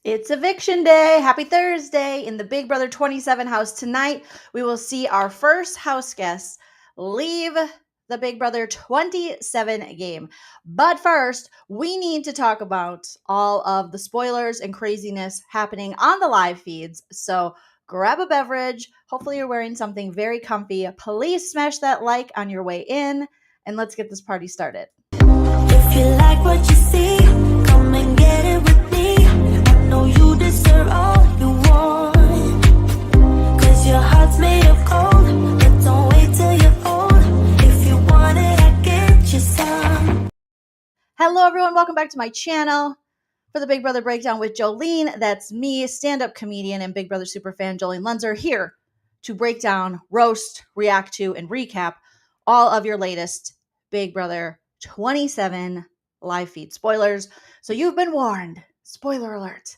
It's eviction day. Happy Thursday in the Big Brother 27 house. Tonight, we will see our first house guests leave the Big Brother 27 game. But first, we need to talk about all of the spoilers and craziness happening on the live feeds. So grab a beverage. Hopefully, you're wearing something very comfy. Please smash that like on your way in, and let's get this party started. If you like what you see, come and get it with me. I know you deserve all you want, 'cause your heart's made of gold. But don't wait till you're old. If you want it, I get you some. Hello, everyone. Welcome back to my channel for the Big Brother Breakdown with Joleen. That's me, stand-up comedian and Big Brother superfan Joleen Lunzer, here to break down, roast, react to, and recap all of your latest Big Brother 27 live feed spoilers. So you've been warned. Spoiler alert.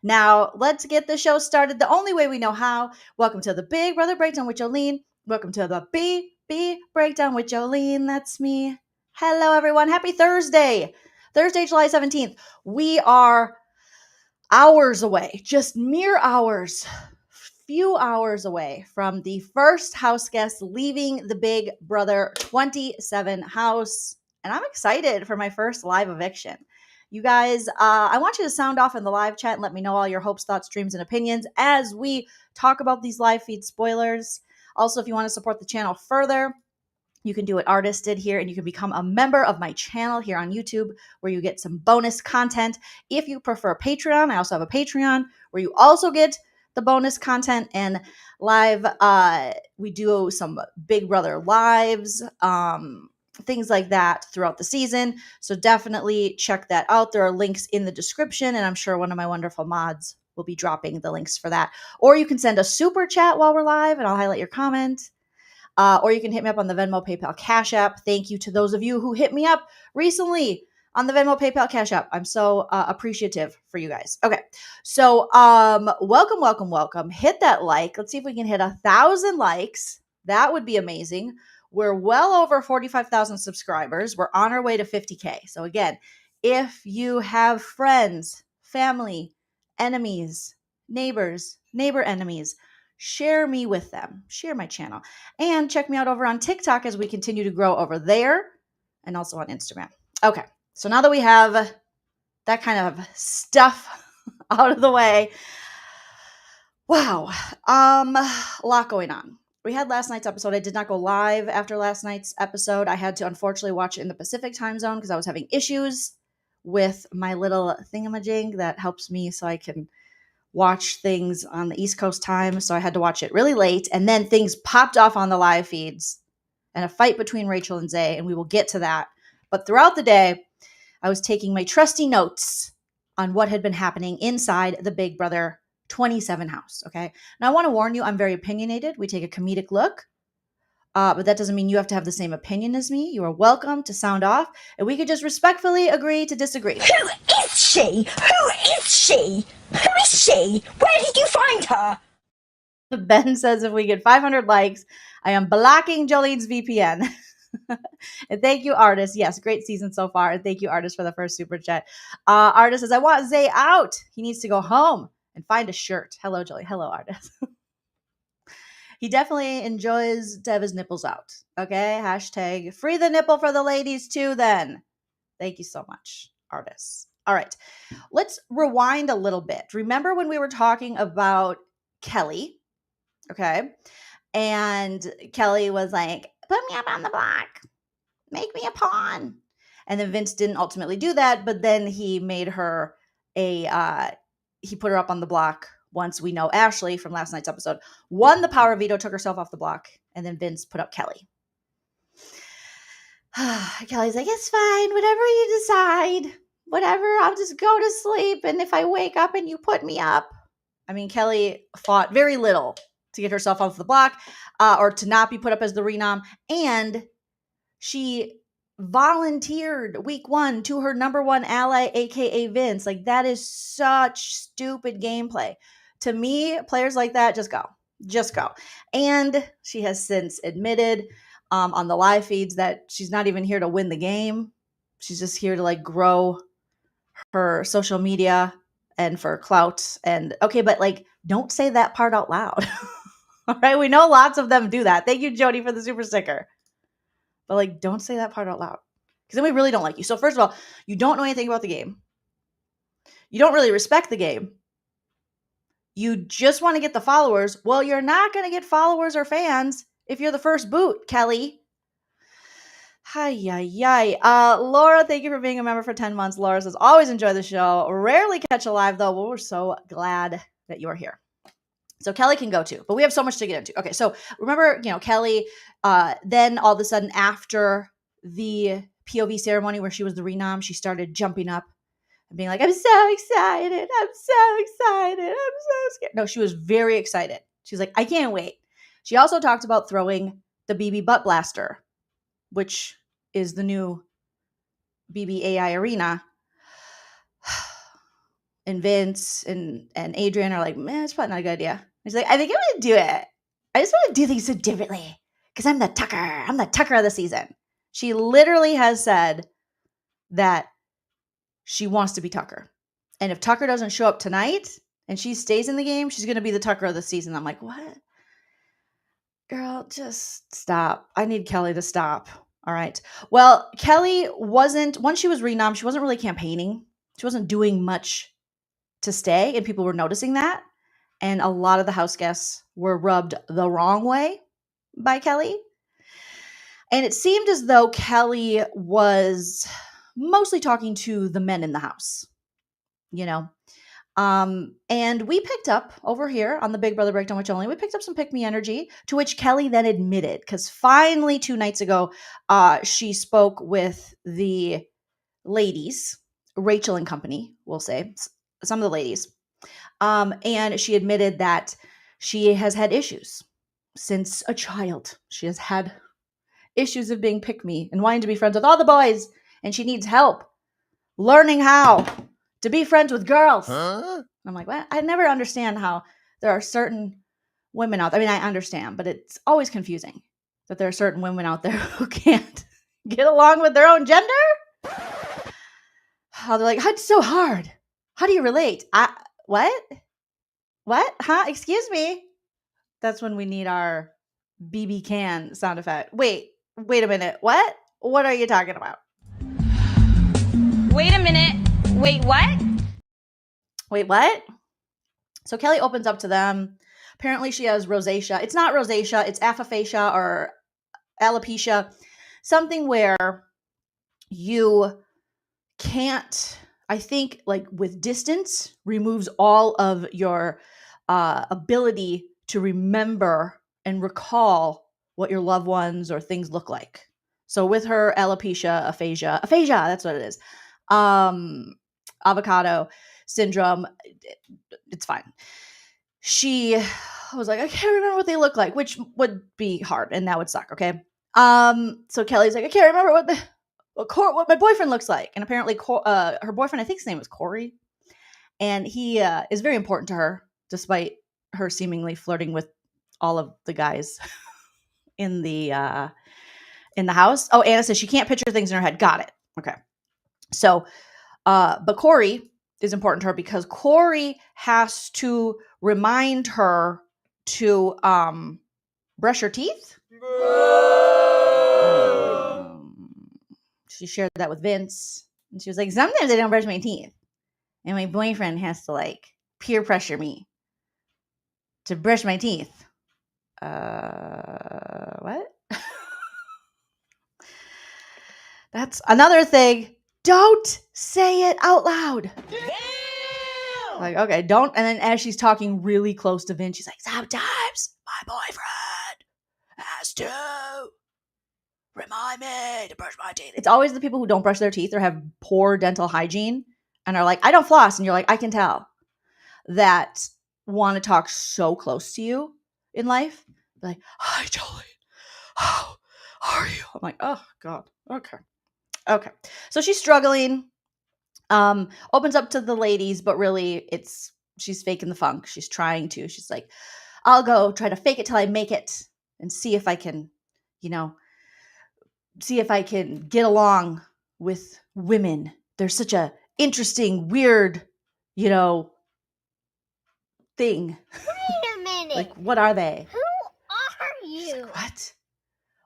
Now, let's get the show started the only way we know how. Welcome to the Big Brother Breakdown with Joleen. Welcome to the BB Breakdown with Joleen. That's me. Hello, everyone. Happy Thursday. Thursday, July 17th. We are hours away, just mere hours, few hours away from the first house guest leaving the Big Brother 27 house. And I'm excited for my first live eviction. You guys, I want you to sound off in the live chat and let me know all your hopes, thoughts, dreams, and opinions as we talk about these live feed spoilers. Also, if you want to support the channel further, you can do what Artist did here, and you can become a member of my channel here on YouTube, where you get some bonus content. If you prefer Patreon, I also have a Patreon where you also get the bonus content and live. We do some Big Brother lives, things like that throughout the season. So definitely check that out. There are links in the description, and I'm sure one of my wonderful mods will be dropping the links for that. Or you can send a super chat while we're live, and I'll highlight your comment. Or you can hit me up on the Venmo, PayPal, Cash App. Thank you to those of you who hit me up recently on the Venmo, PayPal, Cash App. I'm so appreciative for you guys. Okay, so welcome. Hit that like. Let's see if we can hit 1,000 likes. That would be amazing. We're well over 45,000 subscribers. We're on our way to 50K. So again, if you have friends, family, enemies, neighbors, neighbor enemies, share me with them. Share my channel. And check me out over on TikTok as we continue to grow over there, and also on Instagram. Okay, so now that we have that kind of stuff out of the way, wow, a lot going on. We had last night's episode. I did not go live after last night's episode. I had to unfortunately watch it in the Pacific time zone because I was having issues with my little thingamajig that helps me so I can watch things on the East Coast time. So I had to watch it really late. And then things popped off on the live feeds and a fight between Rachel and Zay. And we will get to that. But throughout the day, I was taking my trusty notes on what had been happening inside the Big Brother 27 house. Okay. Now I want to warn you, I'm very opinionated. We take a comedic look. But that doesn't mean you have to have the same opinion as me. You are welcome to sound off, and we could just respectfully agree to disagree. Who is she? Who is she? Who is she? Where did you find her? Ben says if we get 500 likes, I am blocking Jolene's VPN. And thank you, Artist. Yes, great season so far. And thank you, Artist, for the first super chat. Artist says, I want Zay out. He needs to go home and find a shirt. Hello, Jolie. Hello, Artist. He definitely enjoys to have his nipples out. Okay, hashtag free the nipple for the ladies too then. Thank you so much, Artists. All right, let's rewind a little bit. Remember when we were talking about Kelly? Okay, and Kelly was like, put me up on the block. Make me a pawn. And then Vince didn't ultimately do that, but then he made her he put her up on the block once. We know Ashley from last night's episode won the power veto, took herself off the block, and then Vince put up Kelly. Kelly's like, it's fine, whatever you decide, whatever, I'll just go to sleep, and if I wake up and you put me up. I mean, Kelly fought very little to get herself off the block or to not be put up as the renom, and she volunteered week one to her number one ally, aka Vince. Like, that is such stupid gameplay. To me, players like that, just go. And she has since admitted on the live feeds that she's not even here to win the game. She's just here to like grow her social media and for clout. And okay, but like, don't say that part out loud. All right. We know lots of them do that. Thank you, Jody, for the super sticker. But like, don't say that part out loud because then we really don't like you. So first of all, you don't know anything about the game. You don't really respect the game. You just want to get the followers. Well, you're not going to get followers or fans if you're the first boot, Kelly. Hi, Laura, thank you for being a member for 10 months. Laura says, always enjoy the show. Rarely catch a live, though. Well, we're so glad that you're here. So Kelly can go too, but we have so much to get into. Okay, so remember, Kelly, then all of a sudden after the POV ceremony where she was the renom, she started jumping up and being like, I'm so excited. I'm so excited. I'm so scared. No, she was very excited. She's like, I can't wait. She also talked about throwing the BB Butt Blaster, which is the new BBAI arena. And Vince and Adrian are like, man, it's probably not a good idea. He's like, I think I'm going to do it. I just want to do things so differently because I'm the Tucker. I'm the Tucker of the season. She literally has said that she wants to be Tucker. And if Tucker doesn't show up tonight and she stays in the game, she's going to be the Tucker of the season. I'm like, what? Girl, just stop. I need Kelly to stop. All right. Well, Kelly wasn't, once she was renom, she wasn't really campaigning. She wasn't doing much to stay, and people were noticing that. And a lot of the house guests were rubbed the wrong way by Kelly. And it seemed as though Kelly was mostly talking to the men in the house, and we picked up over here on the Big Brother Breakdown with Joleen, we picked up some pick me energy, to which Kelly then admitted, because finally 2 nights ago, she spoke with the ladies, Rachel and company, we'll say, some of the ladies. And she admitted that she has had issues since a child. She has had issues of being pick-me and wanting to be friends with all the boys, and she needs help learning how to be friends with girls. Huh? I'm like, what? I never understand how there are certain women out there. I mean, I understand, but it's always confusing that there are certain women out there who can't get along with their own gender. How they're like, it's so hard. How do you relate? What? Huh? Excuse me. That's when we need our BB can sound effect. Wait a minute. What? What are you talking about? Wait a minute. Wait, what? Wait, what? So Kelly opens up to them. Apparently she has rosacea. It's not rosacea. It's aphasia or alopecia. Something where you can't, I think, like with distance, removes all of your ability to remember and recall what your loved ones or things look like. So with her alopecia, aphasia, that's what it is. Avocado syndrome, it's fine. She was like, I can't remember what they look like, which would be hard and that would suck. Okay. So Kelly's like, I can't remember what my boyfriend looks like. And apparently her boyfriend, I think his name was Corey. And he is very important to her, despite her seemingly flirting with all of the guys in the house. Oh, Anna says she can't picture things in her head. Got it. Okay. So, but Corey is important to her because Corey has to remind her to brush her teeth. She shared that with Vince, and she was like, sometimes I don't brush my teeth, and my boyfriend has to like peer pressure me to brush my teeth. What? That's another thing. Don't say it out loud. Damn! Like, okay, don't. And then as she's talking really close to Vince, she's like, sometimes my boyfriend has to remind me to brush my teeth. It's always the people who don't brush their teeth or have poor dental hygiene and are like, I don't floss. And you're like, I can tell, that want to talk so close to you in life. Be like, hi, Joleen. How are you? I'm like, oh, God. Okay. So she's struggling, opens up to the ladies, but really she's faking the funk. She's trying to. She's like, I'll go try to fake it till I make it and see if I can, get along with women. They're such a interesting, weird, thing. Wait a minute. Like, what are they? Who are She's you? like, what?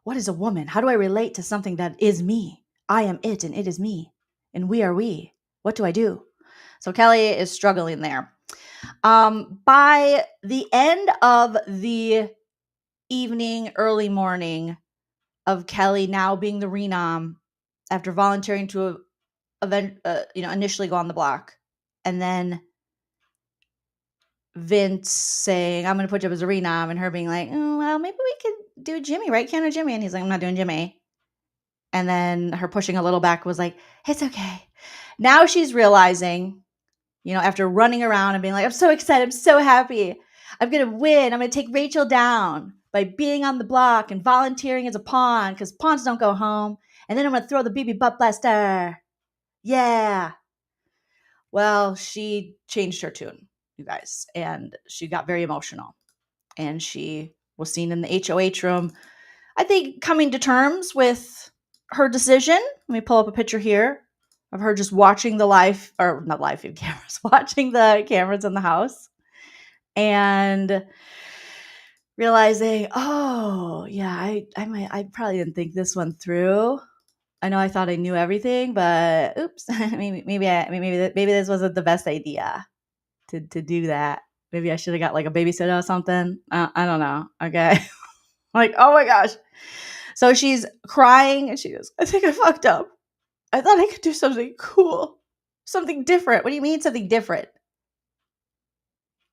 What is a woman? How do I relate to something that is me? I am it and it is me. And we are we. What do I do? So Kelly is struggling there. By the end of the evening, early morning of Kelly now being the renom after volunteering to initially go on the block, and then Vince saying, I'm going to put you up as a renom, and her being like, oh, well, maybe we could do Jimmy, right? Can't do Jimmy. And he's like, I'm not doing Jimmy. And then her pushing a little back was like, it's okay. Now she's realizing, after running around and being like, I'm so excited, I'm so happy, I'm going to win, I'm going to take Rachel down by being on the block and volunteering as a pawn, because pawns don't go home. And then I'm going to throw the BB butt blaster. Yeah. Well, she changed her tune, you guys, and she got very emotional. And she was seen in the HOH room, I think, coming to terms with her decision. Let me pull up a picture here of her just watching the not live feed cameras, watching the cameras in the house and realizing, oh yeah, I probably didn't think this one through. I know I thought I knew everything, but oops, maybe this wasn't the best idea to do that. Maybe I should have got like a babysitter or something. I don't know. Okay. Like, oh my gosh. So she's crying and she goes, I think I fucked up. I thought I could do something cool, something different. What do you mean something different?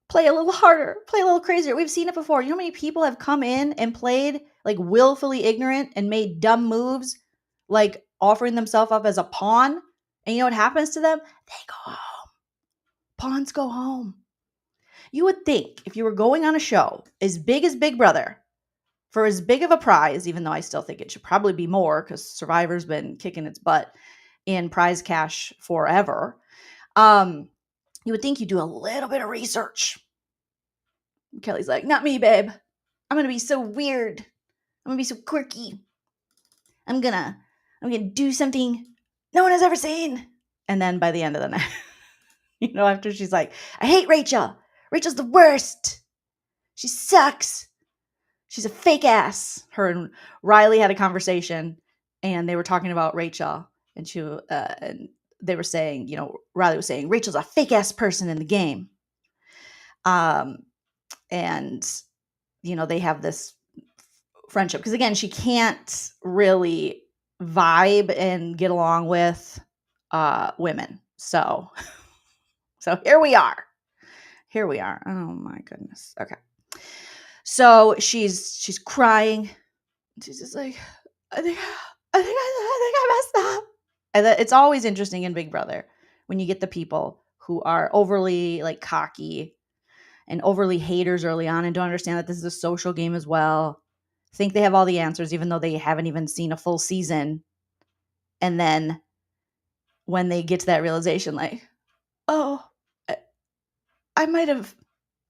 Play a little harder, play a little crazier. We've seen it before. You know how many people have come in and played like willfully ignorant and made dumb moves, like offering themselves up as a pawn? And you know what happens to them? They go home. Pawns go home. You would think if you were going on a show as big as Big Brother, for as big of a prize, even though I still think it should probably be more because Survivor's been kicking its butt in prize cash forever, you would think you'd do a little bit of research. Kelly's like, not me, babe. I'm going to be so weird. I'm going to be so quirky. I'm going to do something no one has ever seen. And then by the end of the night, after she's like, I hate Rachel. Rachel's the worst. She sucks. She's a fake ass. Her and Riley had a conversation and they were talking about Rachel and and they were saying, Riley was saying, Rachel's a fake ass person in the game. And they have this friendship because again, she can't really vibe and get along with women. So here we are. Oh my goodness. Okay. So she's crying. She's just like, I think I messed up. And it's always interesting in Big Brother when you get the people who are overly like cocky and overly haters early on and don't understand that this is a social game as well. Think they have all the answers even though they haven't even seen a full season. And then when they get to that realization, like, oh, I might have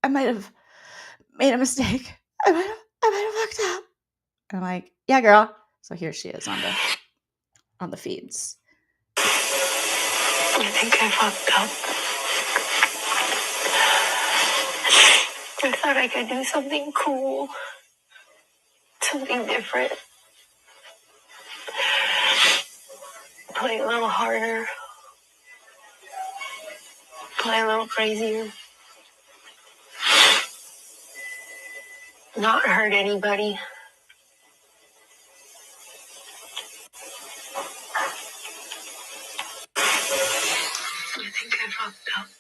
made a mistake. I might have fucked up. I'm like, yeah, girl. So here she is on the feeds. I think I fucked up. I thought I could do something cool, something different. Play a little harder, play a little crazier. Not hurt anybody.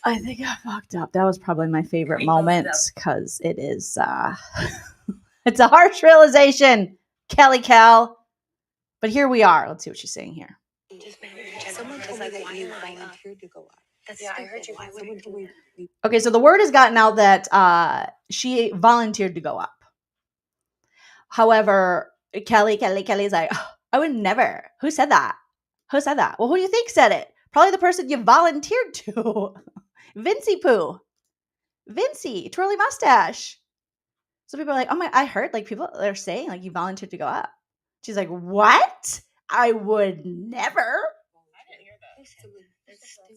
I think I fucked up. That was probably my favorite moment because it is it's a harsh realization, Kelly Cal. But here we are. Let's see what she's saying here. Someone told me that you volunteered to go up. I heard you. Someone told me. Okay, so the word has gotten out that she volunteered to go up. However, Kelly's like, oh, I would never. Who said that? Well, who do you think said it? Probably the person you volunteered to. Vincey Pooh. Vincey, twirly mustache. So people are like, oh my, I heard like people are saying like you volunteered to go up. She's like, what? I would never. I didn't hear that.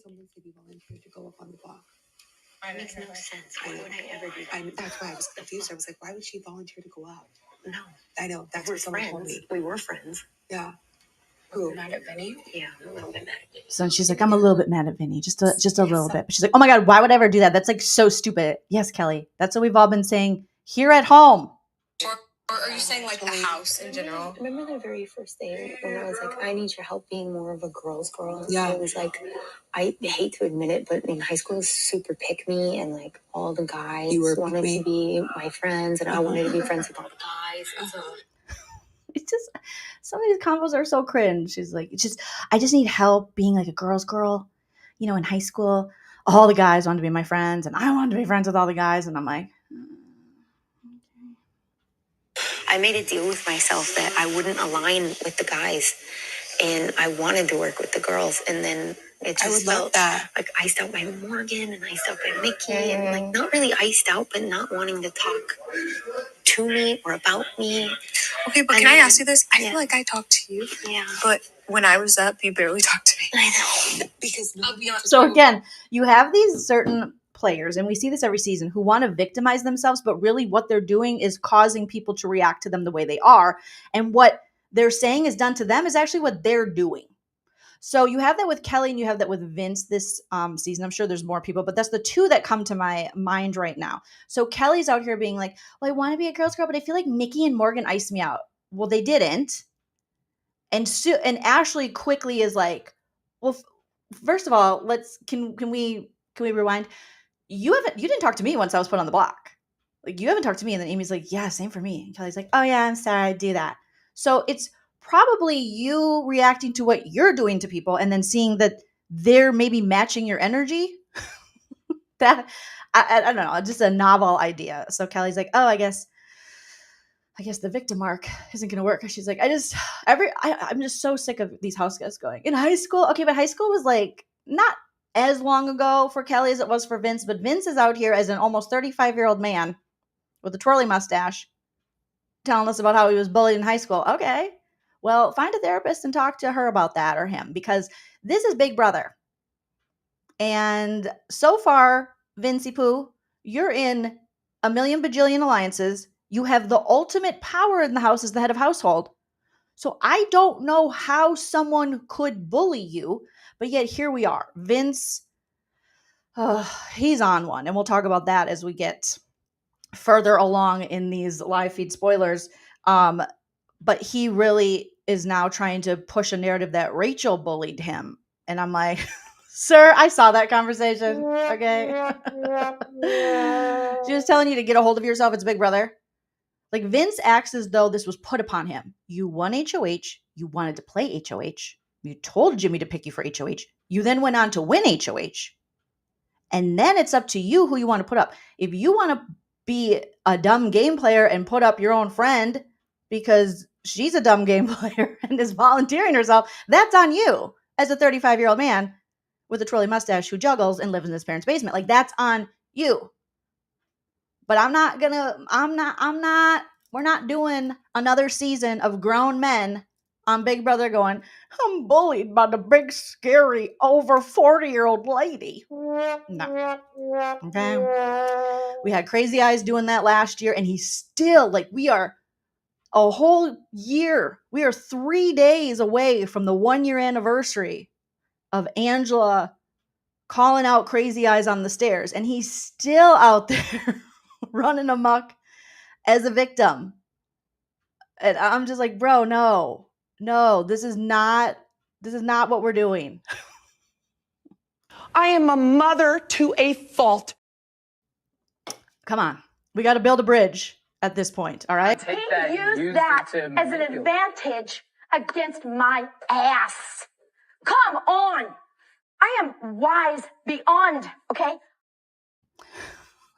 Someone said you volunteered to go up on the block. It makes no sense. Why would I ever do that? That's why I was confused. I was like, why would she volunteer to go out? No. I know. That's what someone told me. We were friends. Yeah. Who? Mad at Vinny? Yeah, I'm a little bit mad at Vinny. So she's like, I'm a little bit mad at Vinny, just a little bit. But she's like, oh my God, why would I ever do that? That's like so stupid. Yes, Kelly. That's what we've all been saying here at home. Or are you saying like the house in general? Remember the very first day when I was like, I need your help being more of a girl's girl? Yeah. It was like, I hate to admit it, but in high school, it was super pick me, and like all the guys wanted to be my friends, and I wanted to be friends with all the guys. So. It's just, some of these combos are so cringe. She's like, I just need help being like a girl's girl. You know, in high school, all the guys wanted to be my friends, and I wanted to be friends with all the guys, and I'm like, I made a deal with myself that I wouldn't align with the guys, and I wanted to work with the girls. And then it just felt like iced out by Morgan and iced out by Mickey, and like not really iced out, but not wanting to talk to me or about me. Okay, but can I ask you this? I feel like I talked to you. Yeah. But when I was up, you barely talked to me. I know. Because I'll be honest. So again, you have these certain players, and we see this every season, who want to victimize themselves, but really what they're doing is causing people to react to them the way they are. And what they're saying is done to them is actually what they're doing. So you have that with Kelly and you have that with Vince this season. I'm sure there's more people, but that's the two that come to my mind right now. So Kelly's out here being like, well, I want to be a girl's girl, but I feel like Mickey and Morgan iced me out. Well, they didn't. And Ashley quickly is like, well, first of all, can we rewind? You didn't talk to me once I was put on the block. Like, you haven't talked to me. And then Amy's like, yeah, same for me. And Kelly's like, oh yeah, I'm sorry, I do that. So it's probably you reacting to what you're doing to people and then seeing that they're maybe matching your energy. That I don't know, just a novel idea. So Kelly's like, oh, I guess the victim arc isn't going to work. She's like, I'm just so sick of these house guests going in high school. Okay, but high school was like not as long ago for Kelly as it was for Vince, but Vince is out here as an almost 35-year-old man with a twirly mustache telling us about how he was bullied in high school. Okay, well, find a therapist and talk to her about that, or him, because this is Big Brother. And so far, Vincey Pooh, you're in a million bajillion alliances. You have the ultimate power in the house as the head of household. So I don't know how someone could bully you, but yet here we are. Vince, he's on one. And we'll talk about that as we get further along in these live feed spoilers. But he really is now trying to push a narrative that Rachel bullied him. And I'm like, sir, I saw that conversation. Okay. She was telling you to get a hold of yourself. It's Big Brother. Like, Vince acts as though this was put upon him. You won HOH. You wanted to play HOH. You told Jimmy to pick you for HOH. You then went on to win HOH. And then it's up to you who you want to put up. If you want to be a dumb game player and put up your own friend because she's a dumb game player and is volunteering herself, that's on you as a 35-year-old man with a twirly mustache who juggles and lives in his parents' basement. Like, that's on you. But we're not doing another season of grown men on Big Brother going, I'm bullied by the big, scary, over 40-year-old lady. No. Okay? We had Crazy Eyes doing that last year, and he's still, like, we are a whole year. We are 3 days away from the 1-year anniversary of Angela calling out Crazy Eyes on the stairs, and he's still out there running amok as a victim. And I'm just like, bro, no, this is not what we're doing. I am a mother to a fault. Come on. We got to build a bridge at this point. All right. He used that as an advantage against my ass. Come on. I am wise beyond, okay?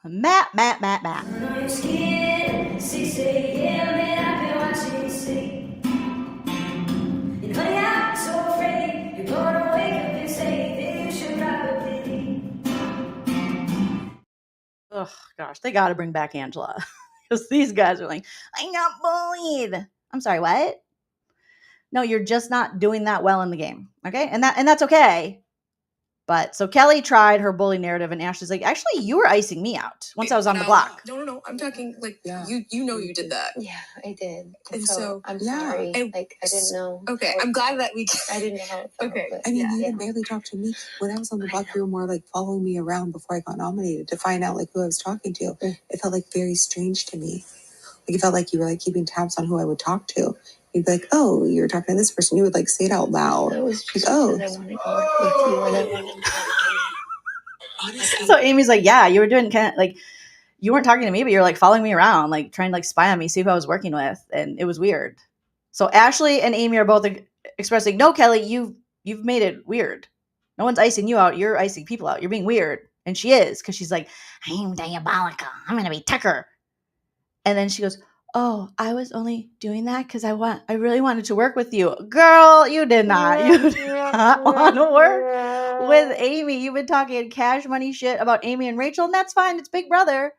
Matt. Oh, gosh, they got to bring back Angela. Because these guys are like, I got bullied. I'm sorry, what? No, you're just not doing that well in the game. Okay? And that's okay. But so Kelly tried her bully narrative, and Ashley's like, actually, you were icing me out once I was on the block. No. I'm talking like you know you did that. Yeah, I did. And so I'm sorry. And- Like I didn't know. Okay, I'm glad that we. I didn't know how it felt. Okay. But I mean, yeah, you yeah. didn't barely talk to me. When I was on the block, you were more like following me around before I got nominated to find out like who I was talking to. It felt like very strange to me. Like it felt like you were like keeping tabs on who I would talk to. You'd be like, oh, you're talking to this person. You would like say it out loud. It was just Like, because I wanted to work with you and I wanted to. honestly, So Amy's like, yeah, you were doing kind of like, you weren't talking to me, but you're like following me around, like trying to like spy on me, see who I was working with. And it was weird. So Ashley and Amy are both expressing, no, Kelly, you've made it weird. No one's icing you out. You're icing people out. You're being weird. And she is, because she's like, I'm diabolical. I'm going to be Tucker. And then she goes, oh, I was only doing that because I really wanted to work with you. Girl, you did not. You did not want to work with Amy. You've been talking cash money shit about Amy and Rachel, and that's fine. It's Big Brother.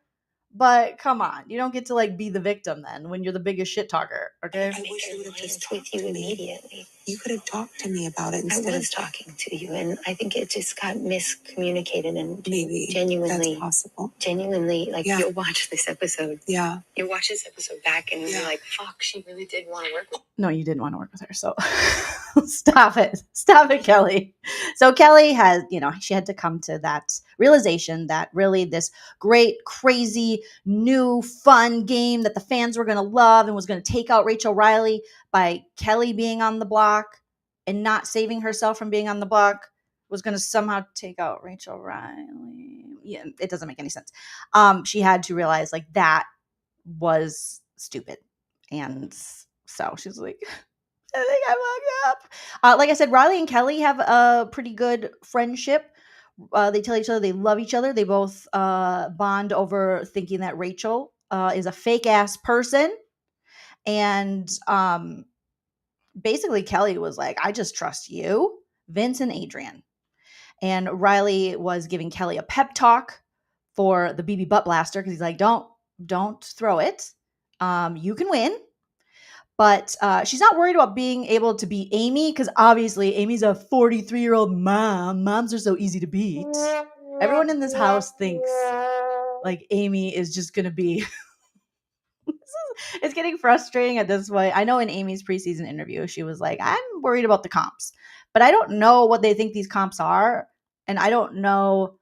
But come on, you don't get to like be the victim then when you're the biggest shit talker, okay? I wish you would have just with talked you to me. immediately. You could have talked to me about it I instead was of talking to you, and I think it just got miscommunicated and maybe genuinely, that's possible. like you'll watch this episode. Yeah. You'll watch this episode back, and Yeah. you're like, "Fuck, she really did want to work with." No, you didn't want to work with her. So stop it, Kelly. So Kelly has, she had to come to that realization that really this great, crazy, new, fun game that the fans were going to love and was going to take out Rachel Riley by Kelly being on the block and not saving herself from being on the block was going to somehow take out Rachel Riley. Yeah, it doesn't make any sense. She had to realize like that was stupid. And so she's like, I think I fucked up. Like I said, Riley and Kelly have a pretty good friendship. They tell each other they love each other. They both bond over thinking that Rachel is a fake ass person. And basically Kelly was like, I just trust you, Vince and Adrian. And Riley was giving Kelly a pep talk for the BB butt blaster because he's like, don't throw it. You can win. But she's not worried about being able to beat Amy because obviously Amy's a 43-year-old mom. Moms are so easy to beat. Everyone in this house thinks like Amy is just going to be... It's getting frustrating at this point. I know in Amy's preseason interview, she was like, I'm worried about the comps. But I don't know what they think these comps are. And I don't know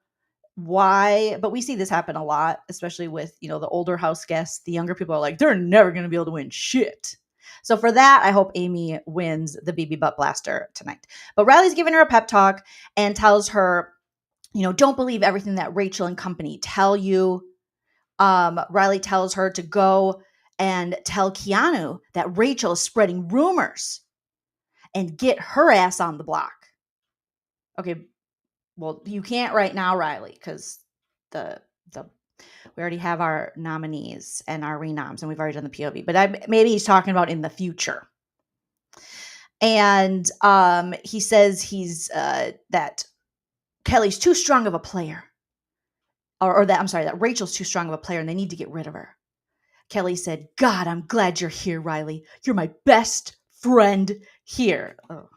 why, but we see this happen a lot, especially with, the older house guests. The younger people are like, they're never going to be able to win shit. So for that, I hope Amy wins the BB Butt Blaster tonight. But Riley's giving her a pep talk and tells her, don't believe everything that Rachel and company tell you. Riley tells her to go and tell Keanu that Rachel is spreading rumors and get her ass on the block. Okay, well, you can't right now, Riley, because we already have our nominees and our renoms, and we've already done the POV. But maybe he's talking about in the future. And he says that Kelly's too strong of a player, or that Rachel's too strong of a player, and they need to get rid of her. Kelly said, "God, I'm glad you're here, Riley. You're my best friend here." Oh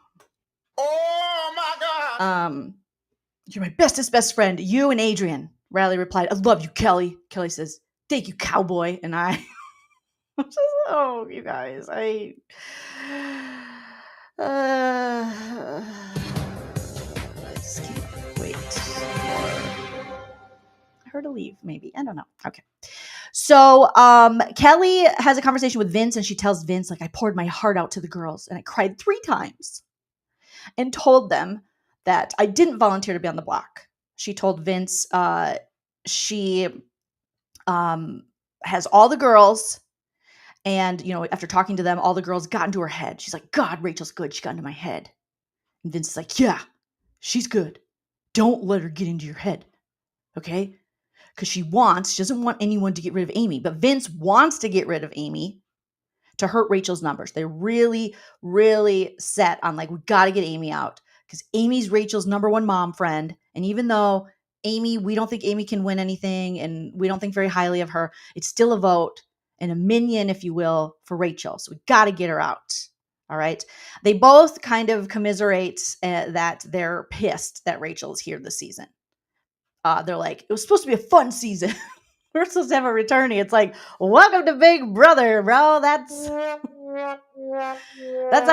my God. You're my best friend. You and Adrian. Riley replied, "I love you, Kelly." Kelly says, "Thank you, cowboy." And I'm just, oh, you guys, I just can't wait for her to leave, maybe. I don't know. Okay. So Kelly has a conversation with Vince, and she tells Vince, like, I poured my heart out to the girls, and I cried 3 times and told them that I didn't volunteer to be on the block. She told Vince she has all the girls, and, after talking to them, all the girls got into her head. She's like, God, Rachel's good. She got into my head. And Vince is like, yeah, she's good. Don't let her get into your head, okay? Because she doesn't want anyone to get rid of Amy. But Vince wants to get rid of Amy to hurt Rachel's numbers. They're really, really set on, like, we got to get Amy out. Because Amy's Rachel's number 1 mom friend. And even though we don't think Amy can win anything, and we don't think very highly of her, it's still a vote and a minion, if you will, for Rachel. So we got to get her out. All right. They both kind of commiserate that they're pissed that Rachel's here this season. They're like, it was supposed to be a fun season. We're supposed to have a returnee. It's like, welcome to Big Brother, bro. That's how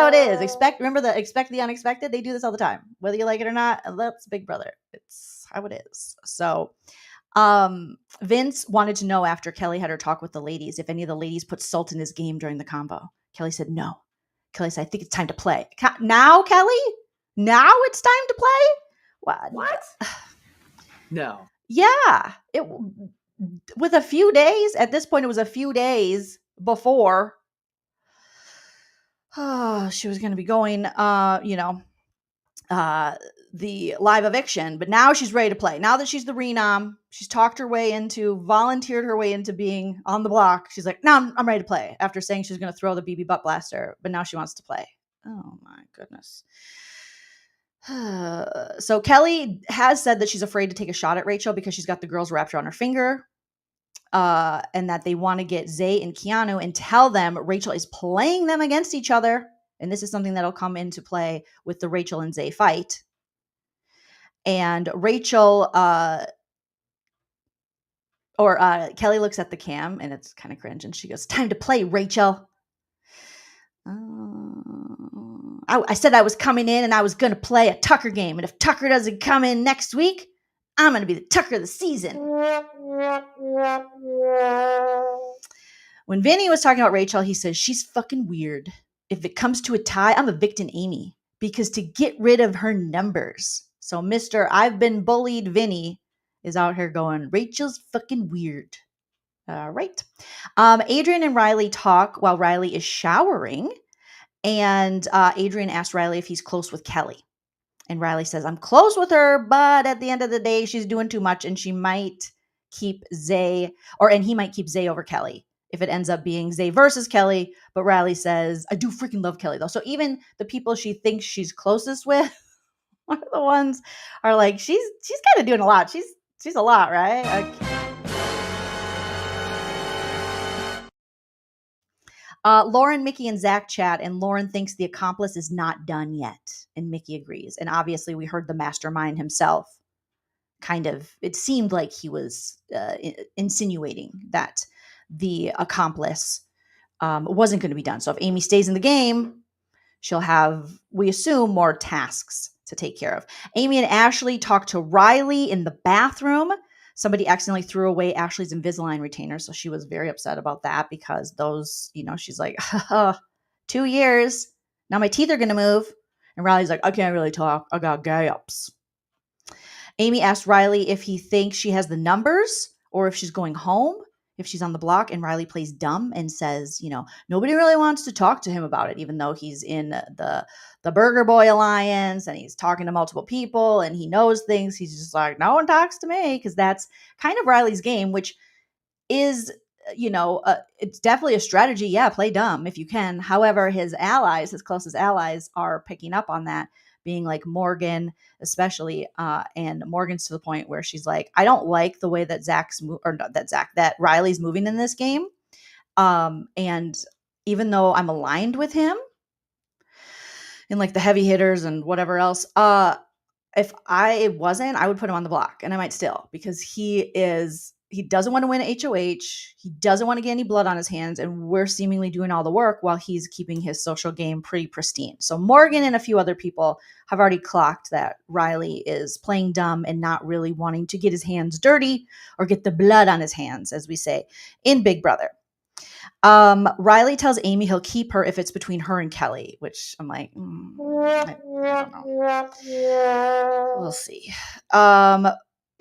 it is. Expect the unexpected. They do this all the time, whether you like it or not. That's Big Brother. It's how it is. So, Vince wanted to know after Kelly had her talk with the ladies if any of the ladies put salt in his game during the combo. Kelly said no. Kelly said, I think it's time to play. Now, Kelly? Now it's time to play? What? No. Yeah. With a few days, at this point, it was a few days before she was going to be going, the live eviction, but now she's ready to play. Now that she's the renom, she's volunteered her way into being on the block. She's like, no, I'm ready to play, after saying she's going to throw the BB butt blaster, but now she wants to play. Oh my goodness. So Kelly has said that she's afraid to take a shot at Rachel because she's got the girls wrapped around her finger, and that they want to get Zay and Keanu and tell them Rachel is playing them against each other. And this is something that'll come into play with the Rachel and Zay fight. And Rachel, Kelly looks at the cam, and it's kind of cringe, and she goes, time to play, Rachel. I said I was coming in and I was going to play a Tucker game. And if Tucker doesn't come in next week, I'm going to be the Tucker of the season. When Vinny was talking about Rachel, he says, she's fucking weird. If it comes to a tie, I'm evicting Amy because to get rid of her numbers. So Mr. I've been bullied Vinny is out here going, Rachel's fucking weird. All right. Adrian and Riley talk while Riley is showering. And Adrian asked Riley if he's close with Kelly. And Riley says, I'm close with her, but at the end of the day, she's doing too much and she might keep Zay, and he might keep Zay over Kelly if it ends up being Zay versus Kelly. But Riley says, I do freaking love Kelly though. So even the people she thinks she's closest with are the ones are like, she's kind of doing a lot. She's a lot, right? Lauren, Mickey, and Zach chat, and Lauren thinks the accomplice is not done yet, and Mickey agrees. And obviously, we heard the mastermind himself. It seemed like he was insinuating that the accomplice wasn't going to be done. So if Amy stays in the game, she'll have, we assume, more tasks to take care of. Amy and Ashley talk to Riley in the bathroom. Somebody accidentally threw away Ashley's Invisalign retainer. So she was very upset about that because those, she's like, 2 years. Now my teeth are going to move. And Riley's like, I can't really talk. I got gaps. Amy asked Riley if he thinks she has the numbers or if she's going home, if she's on the block. And Riley plays dumb and says, nobody really wants to talk to him about it, even though he's in the Burger Boy Alliance and he's talking to multiple people and he knows things. He's just like, no one talks to me, because that's kind of Riley's game, which is, it's definitely a strategy. Yeah, play dumb if you can. However, his closest allies are picking up on that, being like Morgan, especially, and Morgan's to the point where she's like, I don't like the way that that Riley's moving in this game. And even though I'm aligned with him in like the heavy hitters and whatever else, if I wasn't, I would put him on the block, and I might still, because he doesn't want to win HOH. He doesn't want to get any blood on his hands. And we're seemingly doing all the work while he's keeping his social game pretty pristine. So Morgan and a few other people have already clocked that Riley is playing dumb and not really wanting to get his hands dirty or get the blood on his hands, as we say in Big Brother. Riley tells Amy he'll keep her if it's between her and Kelly, which I'm like, I don't know. We'll see.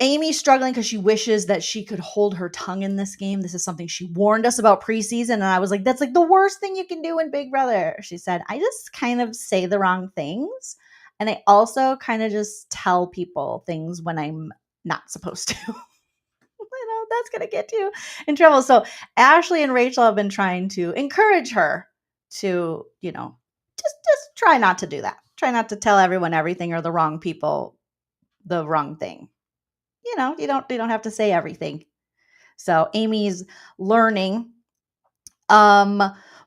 Amy's struggling because she wishes that she could hold her tongue in this game. This is something she warned us about preseason. And I was like, that's like the worst thing you can do in Big Brother. She said, I just kind of say the wrong things. And I also kind of just tell people things when I'm not supposed to. That's going to get you in trouble. So Ashley and Rachel have been trying to encourage her to, just try not to do that. Try not to tell everyone everything or the wrong people the wrong thing. You don't have to say everything. So Amy's learning.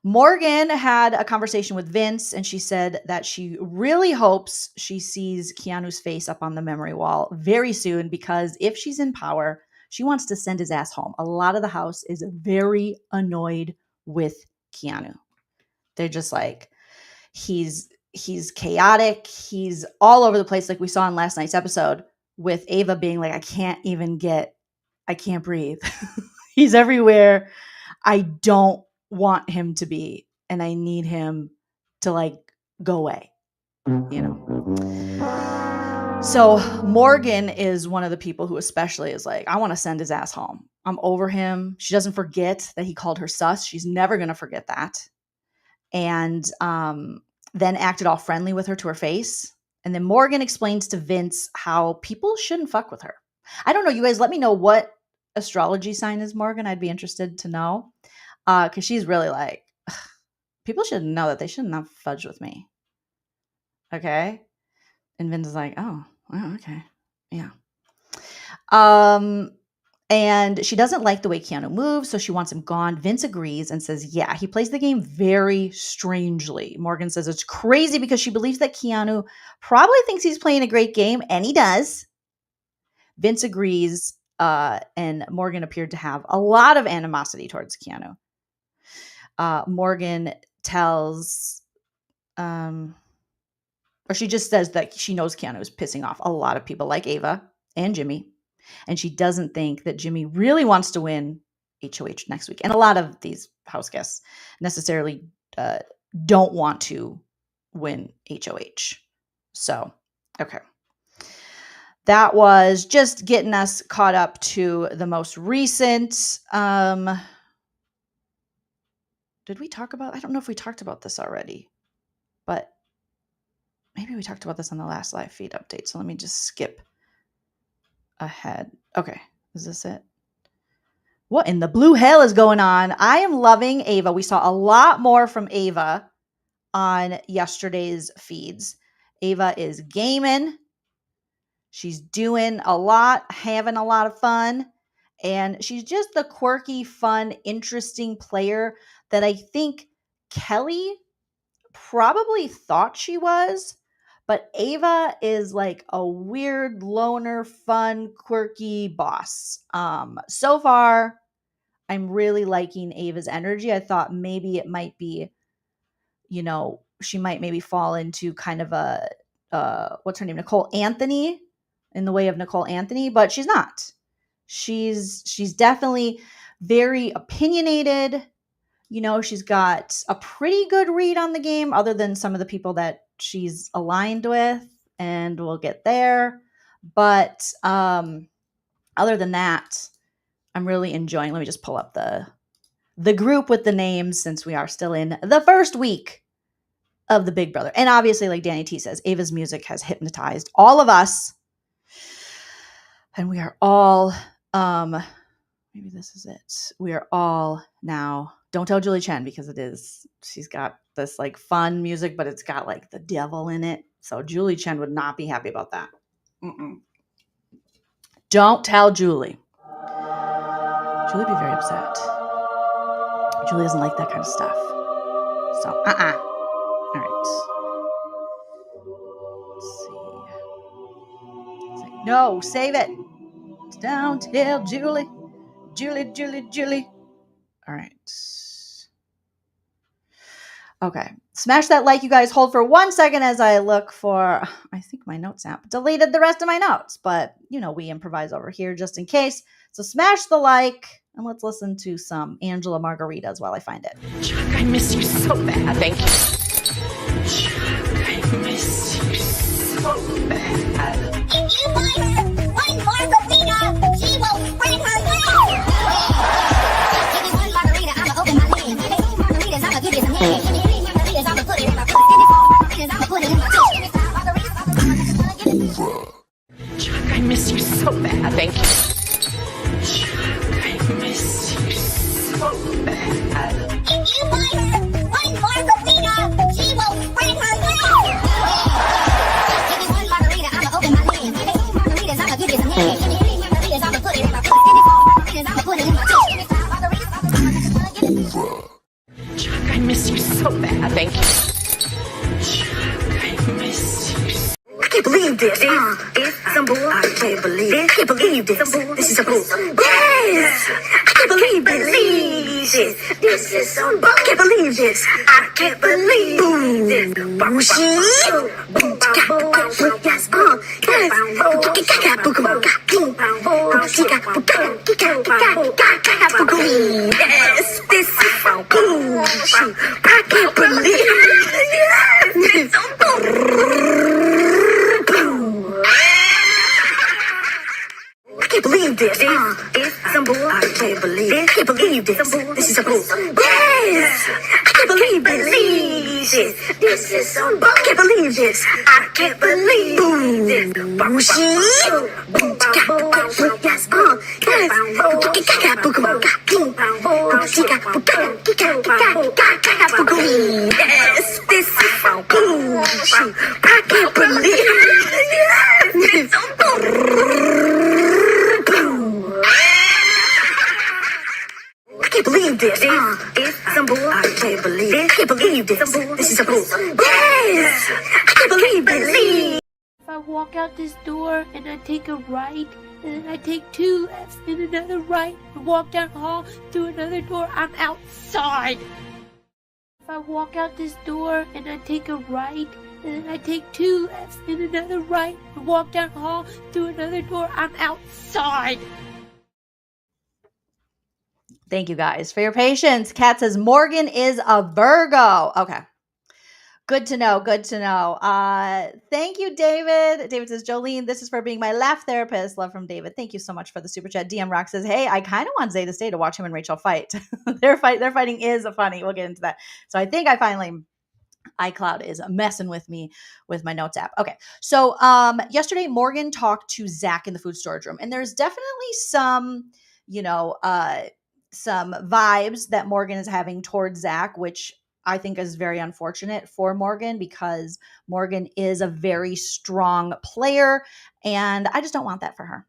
Morgan had a conversation with Vince, and she said that she really hopes she sees Keanu's face up on the memory wall very soon, because if she's in power, she wants to send his ass home. A lot of the house is very annoyed with Keanu. They're just like, he's chaotic. He's all over the place, like we saw in last night's episode with Ava being like, I can't breathe. He's everywhere. I don't want him to be, and I need him to like go away, you know? So Morgan is one of the people who especially is like, I want to send his ass home. I'm over him. She doesn't forget that he called her sus. She's never going to forget that. And then acted all friendly with her to her face. And then Morgan explains to Vince how people shouldn't fuck with her. I don't know. You guys let me know what astrology sign is Morgan. I'd be interested to know. Because she's really like, people should know that they shouldn't have fudge with me. Okay? And Vince is like, oh, okay. Yeah. And she doesn't like the way Keanu moves, so she wants him gone. Vince agrees and says, yeah, he plays the game very strangely. Morgan says it's crazy because she believes that Keanu probably thinks he's playing a great game, and he does. Vince agrees, and Morgan appeared to have a lot of animosity towards Keanu. Morgan tells, or she just says that she knows Keanu is pissing off a lot of people like Ava and Jimmy. And she doesn't think that Jimmy really wants to win HOH next week. And a lot of these house guests necessarily don't want to win HOH. So, okay. That was just getting us caught up to the most recent. Did we talk about? I don't know if we talked about this already, but maybe we talked about this on the last live feed update. So let me just skip ahead. Okay, is this it? What in the blue hell is going on? I am loving Ava. We saw a lot more from Ava on yesterday's feeds. Ava is gaming. She's doing a lot, having a lot of fun. And she's just the quirky, fun, interesting player that I think Kelly probably thought she was. But Ava is like a weird, loner, fun, quirky boss. So far, I'm really liking Ava's energy. I thought maybe it might be, you know, she might maybe fall into kind of a, what's her name? Nicole Anthony, in the way of Nicole Anthony, but she's not. She's definitely very opinionated. You know, she's got a pretty good read on the game, other than some of the people that she's aligned with, and we'll get there. But other than that, I'm really enjoying. Let me just pull up the group with the names, since we are still in the first week of the Big Brother. And obviously, like Danny T says, Ava's music has hypnotized all of us. And we are all, maybe this is it. We are all now, don't tell Julie Chen, because it is, she's got this like fun music, but it's got like the devil in it. So Julie Chen would not be happy about that. Don't tell Julie. Julie would be very upset. Julie doesn't like that kind of stuff. So, All right. Let's see. No, save it. Don't tell Julie. Julie. All right. Okay. Smash that like, you guys. Hold for 1 second as I look for, I think my notes app deleted the rest of my notes, but you know, we improvise over here just in case. So smash the like and let's listen to some Angela Margaritas while I find it. Chuck, I miss you so bad. Thank you. Chuck, I miss you so bad. If you buy her one margarita, she will spread her legs. Give me one margarita, I'ma open my lid. Give me 2 margaritas, I'ma give you some head. Give me 3 margaritas, I'ma put it in my purse. Give me 4 margaritas, I'ma put it in my dish. Give me 5 margaritas, I'ma Chuck, I miss you so bad. Thank you. Chuck, I miss you so bad. If you buy her one margarita, she will spread her legs. Give me 1 margarita, I'ma open my lid. Give me 2 margaritas, I'ma give you some head. Give me 3 margaritas, I'ma put it in my purse. Give me 4 margaritas, I'ma put it in my dish. Give me 5 margaritas, I'ma give you some head. Chuck, I miss believe this. This is some bull. Yes! I can't believe this. This is some bull. I can't believe this. I can't believe this. Bullshit. Yes, yes, this is some bullshit. I can't believe this. I can't believe this. It's some bull. I can't believe it. I can't believe this. This is some bull. Yes! I can't believe this. This is some bull. I can't believe this. I can't believe this. Bullshit. Yes, yes, this is some bullshit. I can't believe it. I can't believe this. It's some bull. I can't believe it. I can't believe this. This is some bull. Yes! I can't believe. If I walk out this door and I take a right, and then I take 2 lefts and another right, and walk down the hall through another door, I'm outside. If I walk out this door and I take a right, and then I take 2 lefts and another right, and walk down the hall through another door, I'm outside. Thank you guys for your patience. Kat says Morgan is a Virgo. Okay. Good to know. Good to know. Thank you, David. David says, Jolene, this is for being my laugh therapist. Love from David. Thank you so much for the super chat. DM Rock says, hey, I kind of want Zay to stay to watch him and Rachel fight. Their fighting is funny. We'll get into that. So I think iCloud is messing with me with my notes app. Okay. So yesterday, Morgan talked to Zach in the food storage room, and there's definitely some vibes that Morgan is having towards Zach, which I think is very unfortunate for Morgan, because Morgan is a very strong player and I just don't want that for her,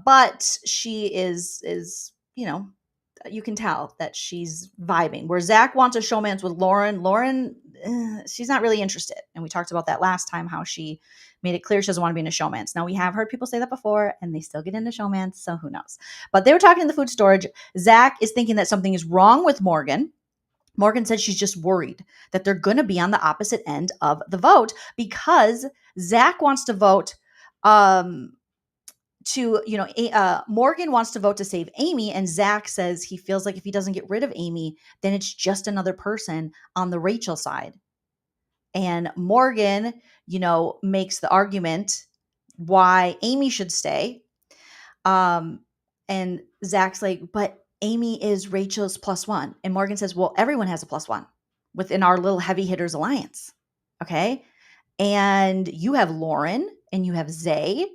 but she is, you can tell that she's vibing. Where Zach wants a showmance with Lauren, she's not really interested. And we talked about that last time, how she made it clear she doesn't want to be in a showmance. Now, we have heard people say that before and they still get into showmance, so who knows? But they were talking in the food storage. Zach is thinking that something is wrong with Morgan. Morgan said she's just worried that they're going to be on the opposite end of the vote, because Zach wants to vote Morgan wants to vote to save Amy, and Zach says he feels like if he doesn't get rid of Amy, then it's just another person on the Rachel side. And Morgan, makes the argument why Amy should stay. And Zach's like, but Amy is Rachel's +1. And Morgan says, well, everyone has a +1 within our little heavy hitters alliance. Okay. And you have Lauren and you have Zay.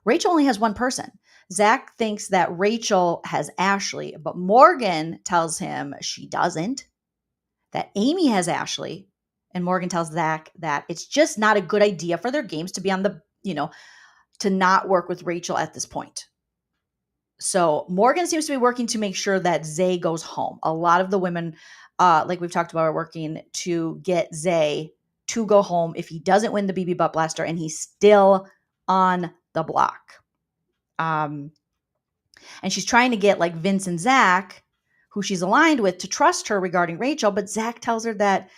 Rachel only has one person. Zach thinks that Rachel has Ashley, but Morgan tells him she doesn't, that Amy has Ashley. And Morgan tells Zach that it's just not a good idea for their games to be on the, to not work with Rachel at this point. So Morgan seems to be working to make sure that Zay goes home. A lot of the women, like we've talked about, are working to get Zay to go home if he doesn't win the BB Butt Blaster and he's still on the block. And she's trying to get like Vince and Zach, who she's aligned with, to trust her regarding Rachel. But Zach tells her that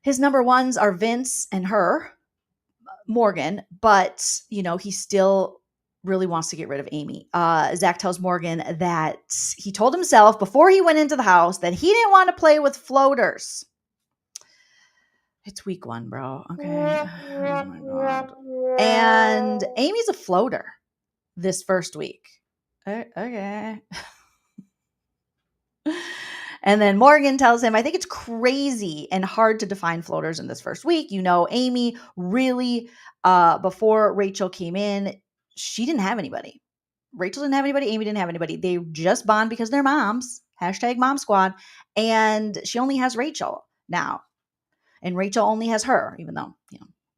his number ones are Vince and her, Morgan, but, he still really wants to get rid of Amy. Zach tells Morgan that he told himself before he went into the house that he didn't want to play with floaters. It's week 1, bro. Okay. Oh my God. And Amy's a floater this first week. Okay. And then Morgan tells him, I think it's crazy and hard to define floaters in this first week. Amy really, before Rachel came in, she didn't have anybody. Rachel didn't have anybody. Amy didn't have anybody. They just bond because they're moms. #mom squad. And she only has Rachel now. And Rachel only has her, even though,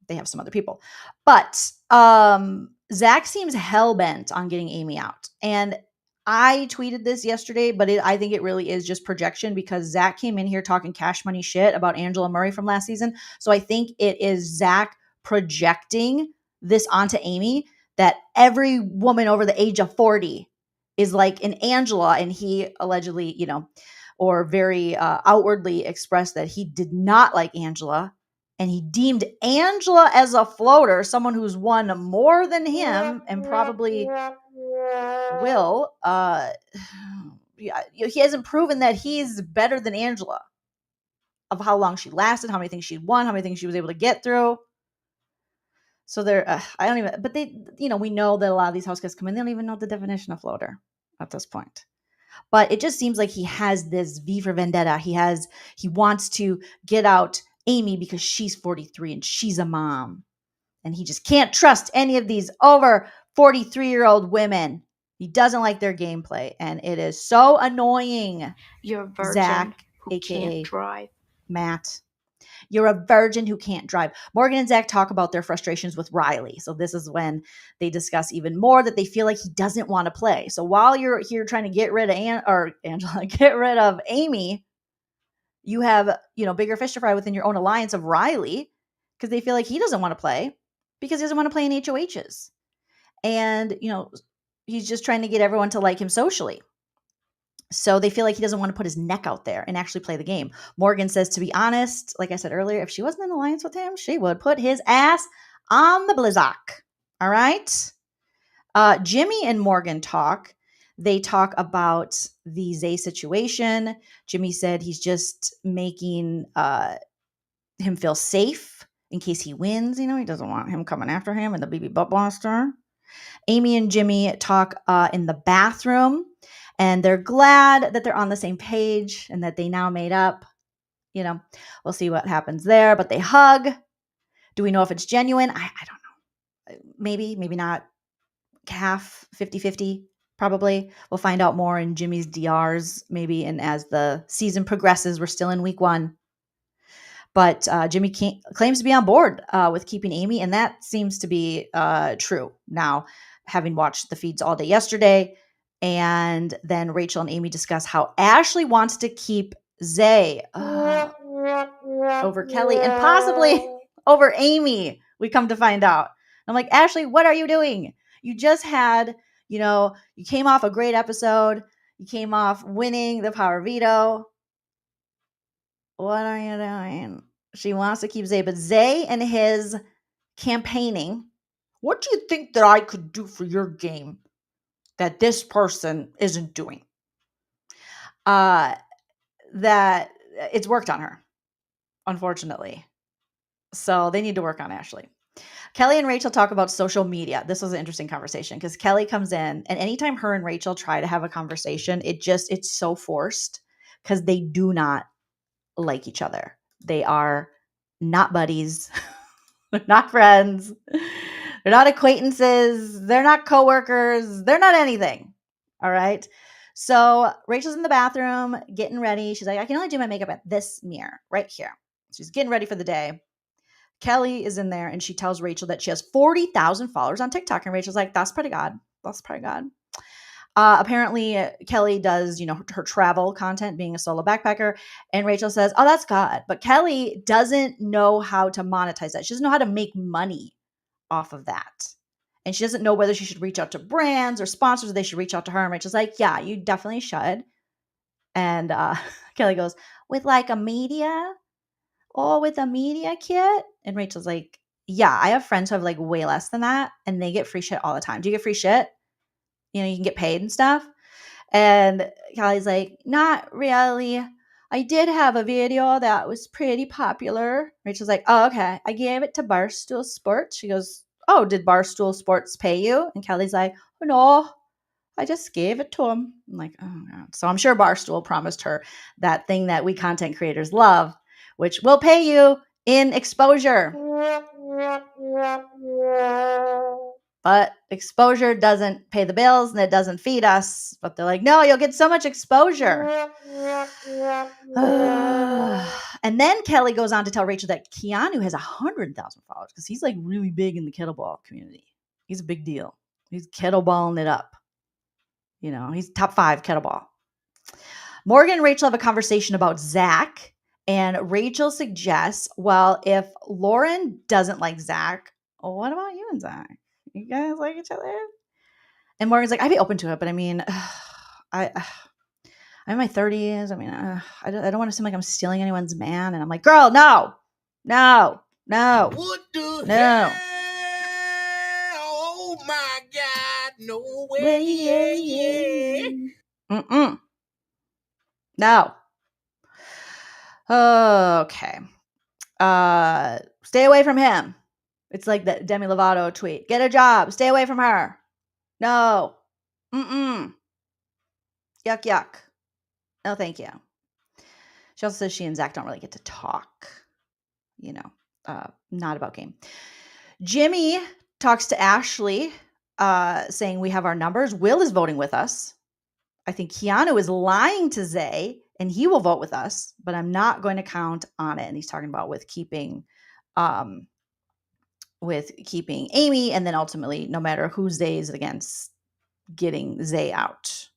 they have some other people. But Zach seems hell-bent on getting Amy out. And I tweeted this yesterday, but I think it really is just projection, because Zach came in here talking cash money shit about Angela Murray from last season. So I think it is Zach projecting this onto Amy, that every woman over the age of 40 is like an Angela, and he allegedly, or very outwardly expressed that he did not like Angela, and he deemed Angela as a floater, someone who's won more than him and probably will. He hasn't proven that he's better than Angela, of how long she lasted, how many things she won, how many things she was able to get through. So I don't even, but they, we know that a lot of these house guests come in, they don't even know the definition of floater at this point. But it just seems like he has this V for vendetta. He wants to get out Amy because she's 43 and she's a mom. And he just can't trust any of these over 43-year-old women. He doesn't like their gameplay. And it is so annoying. You're a virgin Zach, who aka can't drive. Matt. You're a virgin who can't drive. Morgan and Zach talk about their frustrations with Riley. So this is when they discuss even more that they feel like he doesn't want to play. So while you're here trying to get rid of Angela, get rid of Amy, you have, bigger fish to fry within your own alliance of Riley, because they feel like he doesn't want to play because he doesn't want to play in HOHs. And, he's just trying to get everyone to like him socially. So they feel like he doesn't want to put his neck out there and actually play the game. Morgan says, to be honest, like I said earlier, if she wasn't in alliance with him, she would put his ass on the blizzak. All right? Jimmy and Morgan talk. They talk about the Zay situation. Jimmy said he's just making him feel safe in case he wins. He doesn't want him coming after him and the BB butt blaster. Amy and Jimmy talk in the bathroom. And they're glad that they're on the same page and that they now made up. We'll see what happens there. But they hug. Do we know if it's genuine? I don't know. Maybe not. Half, 50-50, probably. We'll find out more in Jimmy's DRs, maybe. And as the season progresses, we're still in week 1. But Jimmy claims to be on board with keeping Amy. And that seems to be true. Now, having watched the feeds all day yesterday, and then Rachel and Amy discuss how Ashley wants to keep Zay over Kelly and possibly over Amy. We come to find out. I'm like, Ashley, what are you doing? You just had, you came off a great episode. You came off winning the Power Veto. What are you doing? She wants to keep Zay, but Zay and his campaigning. What do you think that I could do for your game that this person isn't doing? That it's worked on her, unfortunately. So they need to work on Ashley. Kelly and Rachel talk about social media. This was an interesting conversation because Kelly comes in, and anytime her and Rachel try to have a conversation, it's so forced because they do not like each other. They are not buddies. They're not friends. They're not acquaintances. They're not coworkers. They're not anything. All right. So Rachel's in the bathroom getting ready. She's like, I can only do my makeup at this mirror right here. She's getting ready for the day. Kelly is in there and she tells Rachel that she has 40,000 followers on TikTok. And Rachel's like, that's pretty good. That's pretty good. Apparently Kelly does, her travel content, being a solo backpacker. And Rachel says, oh, that's good. But Kelly doesn't know how to monetize that. She doesn't know how to make money off of that. And she doesn't know whether she should reach out to brands or sponsors or they should reach out to her. And Rachel's like, yeah, you definitely should. And Kelly goes, with like a media or with a media kit? And Rachel's like, yeah, I have friends who have like way less than that. And they get free shit all the time. Do you get free shit? You can get paid and stuff. And Kelly's like, not really. I did have a video that was pretty popular. Rachel's like, oh, okay. I gave it to Barstool Sports. She goes, oh, did Barstool Sports pay you? And Kelly's like, oh, no, I just gave it to him. I'm like, oh, God. So I'm sure Barstool promised her that thing that we content creators love, which will pay you in exposure. But exposure doesn't pay the bills and it doesn't feed us. But they're like, no, you'll get so much exposure. And then Kelly goes on to tell Rachel that Keanu has 100,000 followers because he's like really big in the kettlebell community. He's a big deal. He's kettleballing it up. He's top 5 kettlebell. Morgan and Rachel have a conversation about Zach. And Rachel suggests, well, if Lauren doesn't like Zach, what about you and Zach? You guys like each other? And Morgan's like, I'd be open to it, but I mean, I'm in my 30s. I mean, I don't want to seem like I'm stealing anyone's man. And I'm like, girl, no. What the hell? Oh my God, no way. Mm-mm. No. Okay. Stay away from him. It's like that Demi Lovato tweet. Get a job. Stay away from her. No. Mm-mm. Yuck. No, thank you. She also says she and Zach don't really get to talk. Not about game. Jimmy talks to Ashley, saying we have our numbers. Will is voting with us. I think Keanu is lying to Zay, and he will vote with us, but I'm not going to count on it. And he's talking about with keeping Amy, and then ultimately, no matter who Zay is against, getting Zay out.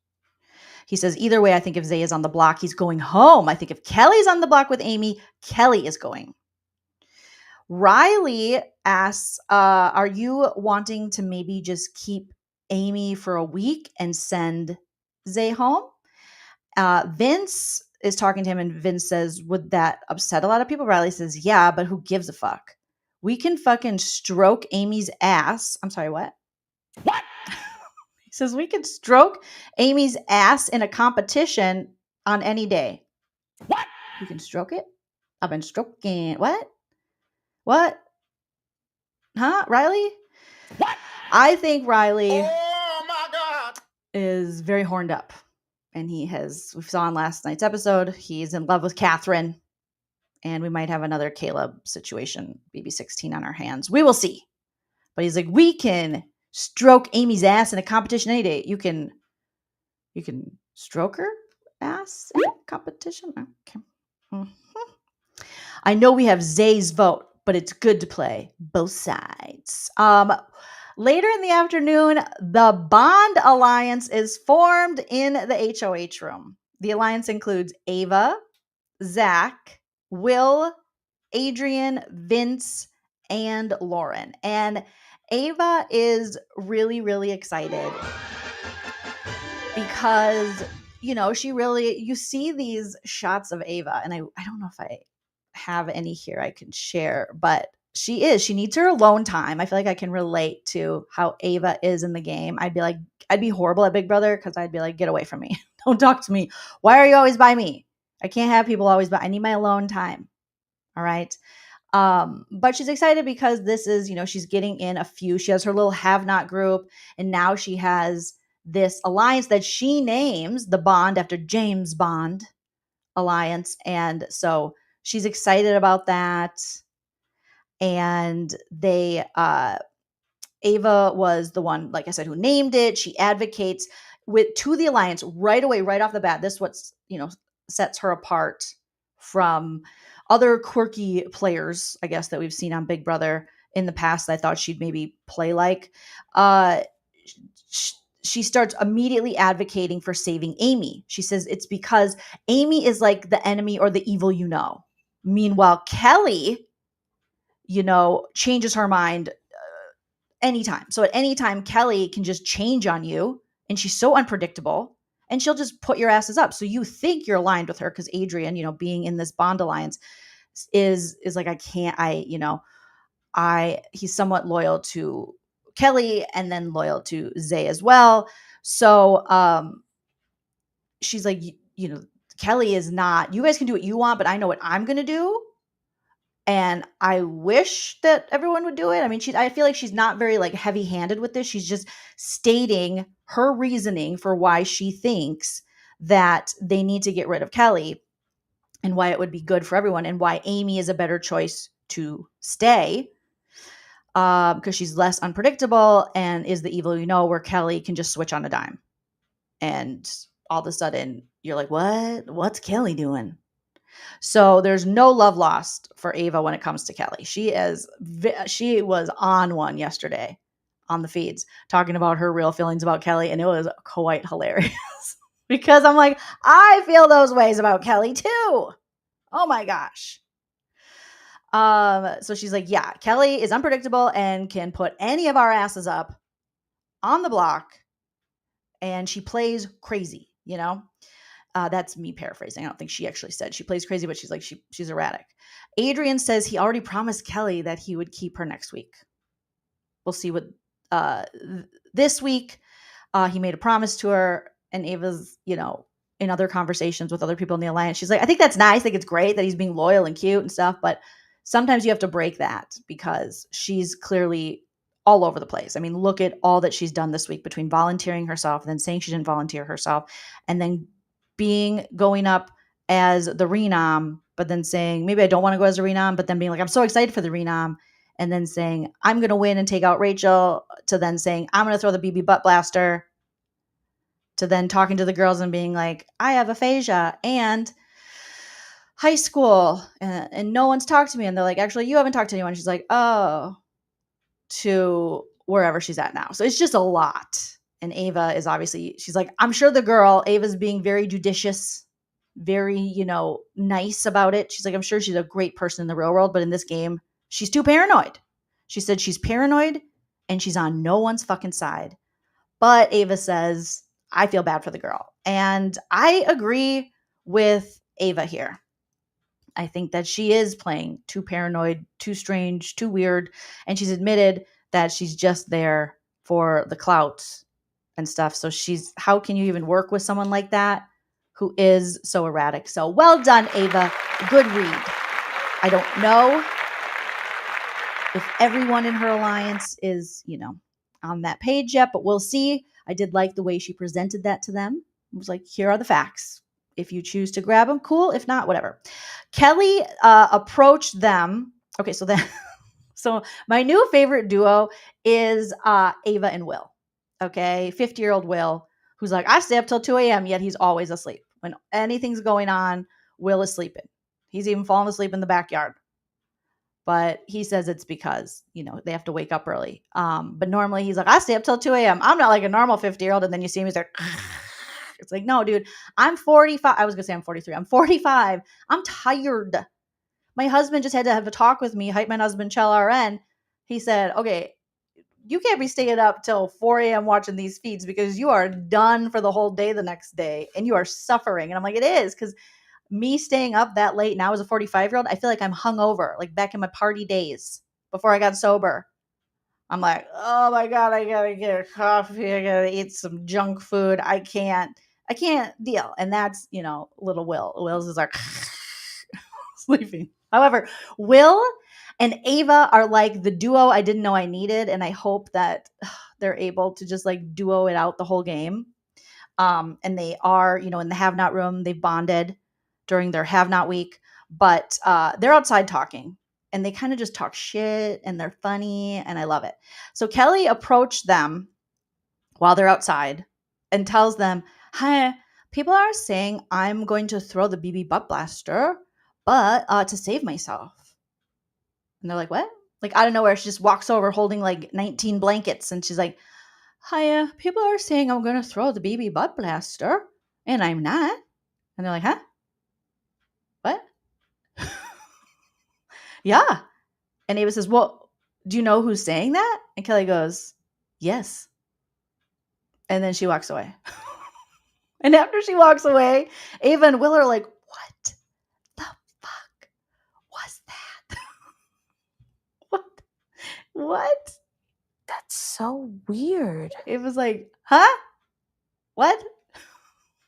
He says, either way, I think if Zay is on the block, he's going home. I think if Kelly's on the block with Amy, Kelly is going. Riley asks, are you wanting to maybe just keep Amy for a week and send Zay home? Vince is talking to him, and Vince says, would that upset a lot of people? Riley says, yeah, but who gives a fuck? We can fucking stroke Amy's ass. I'm sorry, what? What? He says, we can stroke Amy's ass in a competition on any day. What? You can stroke it? I've been stroking. What? Huh, Riley? What? I think Riley is very horned up. And we saw in last night's episode, he's in love with Catherine. And we might have another Caleb situation, BB16 on our hands. We will see. But he's like, we can stroke Amy's ass in a competition any day. You can stroke her ass in a competition? Okay. Mm-hmm. I know we have Zay's vote, but it's good to play both sides. Later in the afternoon, the Bond Alliance is formed in the HOH room. The alliance includes Ava, Zach, Will, Adrian, Vince, and Lauren. And Ava is really, really excited because, you see these shots of Ava, and I don't know if I have any here I can share, but she needs her alone time. I feel like I can relate to how Ava is in the game. I'd be horrible at Big Brother because I'd be like, get away from me. Don't talk to me. Why are you always by me? I can't have people always by. I need my alone time. All right. But she's excited because this is, she's getting in a few. She has her little have-not group, and now she has this alliance that she names the Bond after James Bond alliance. And so she's excited about that. And Ava was the one, like I said, who named it. She advocates to the alliance right away, right off the bat. This what's, sets her apart from other quirky players, I guess, that we've seen on Big Brother in the past. I thought she'd maybe play like. She starts immediately advocating for saving Amy. She says it's because Amy is like the enemy or the evil, Meanwhile, Kelly, changes her mind anytime. So at any time, Kelly can just change on you, and she's so unpredictable, and she'll just put your asses up. So you think you're aligned with her because Adrian, being in this Bond alliance is like, he's somewhat loyal to Kelly and then loyal to Zay as well. So she's like, Kelly is not, you guys can do what you want, but I know what I'm going to do. And I wish that everyone would do it. I mean, I feel like she's not very heavy-handed with this. She's just stating her reasoning for why she thinks that they need to get rid of Kelly and why it would be good for everyone and why Amy is a better choice to stay because she's less unpredictable and is the evil, where Kelly can just switch on a dime. And all of a sudden you're like, what? What's Kelly doing? So there's no love lost for Ava when it comes to Kelly. She was on one yesterday on the feeds talking about her real feelings about Kelly, and it was quite hilarious because I'm like, I feel those ways about Kelly too. Oh my gosh. So she's like, yeah, Kelly is unpredictable and can put any of our asses up on the block, and she plays crazy, you know? That's me paraphrasing. I don't think she actually said she plays crazy, but she's like, she's erratic. Adrian says he already promised Kelly that he would keep her next week. We'll see what this week he made a promise to her, and Ava's, in other conversations with other people in the alliance, she's like, I think that's nice. I think it's great that he's being loyal and cute and stuff, but sometimes you have to break that because she's clearly all over the place. I mean, look at all that she's done this week between volunteering herself and then saying she didn't volunteer herself and then going up as the renom, but then saying, maybe I don't want to go as a renom, but then being like, I'm so excited for the renom. And then saying, I'm going to win and take out Rachel, to then saying, I'm going to throw the BB butt blaster, to then talking to the girls and being like, I have aphasia and high school and no one's talked to me. And they're like, actually, you haven't talked to anyone. She's like, oh, to wherever she's at now. So it's just a lot. And Ava is obviously, she's like, I'm sure Ava's being very judicious, very, nice about it. She's like, I'm sure she's a great person in the real world, but in this game, she's too paranoid. She said she's paranoid and she's on no one's fucking side. But Ava says, I feel bad for the girl. And I agree with Ava here. I think that she is playing too paranoid, too strange, too weird. And she's admitted that she's just there for the clout and stuff. So how can you even work with someone like that who is so erratic? So well done, Ava. Good read. I don't know if everyone in her alliance is, on that page yet, but we'll see. I did like the way she presented that to them. It was like, here are the facts. If you choose to grab them, cool. If not, whatever. Kelly approached them. Okay, so my new favorite duo is Ava and Will. Okay, 50-year-old Will, who's like, I stay up till 2 a.m., yet he's always asleep. When anything's going on, Will is sleeping. He's even falling asleep in the backyard. But he says it's because, they have to wake up early. But normally he's like, I stay up till 2 a.m. I'm not like a normal 50-year-old. And then you see him, he's like, it's like, no, dude, I'm 45. I was going to say I'm 43. I'm 45. I'm tired. My husband just had to have a talk with me, hype my husband, Chell RN. He said, okay, you can't be staying up till 4 a.m. watching these feeds because you are done for the whole day the next day and you are suffering. And I'm like, it is, because me staying up that late now as a 45-year-old, I feel like I'm hungover, like back in my party days before I got sober. I'm like, oh my God, I gotta get a coffee. I gotta eat some junk food. I can't deal. And that's, little Will. Will's is like sleeping. However, Will and Ava are like the duo I didn't know I needed. And I hope that they're able to just like duo it out the whole game. And they are, in the have not room, they've bonded during their have not week, but they're outside talking and they kind of just talk shit and they're funny and I love it. So Kelly approached them while they're outside and tells them, hi, people are saying I'm going to throw the BB butt blaster, but to save myself. And they're like, what? Like out of nowhere, she just walks over holding like 19 blankets and she's like, hiya, people are saying I'm going to throw the BB butt blaster and I'm not. And they're like, huh? What? Yeah. And Ava says, well, do you know who's saying that? And Kelly goes, yes. And then she walks away. And after she walks away, Ava and Will are like, what the fuck was that? What? That's so weird. It was like, huh? What?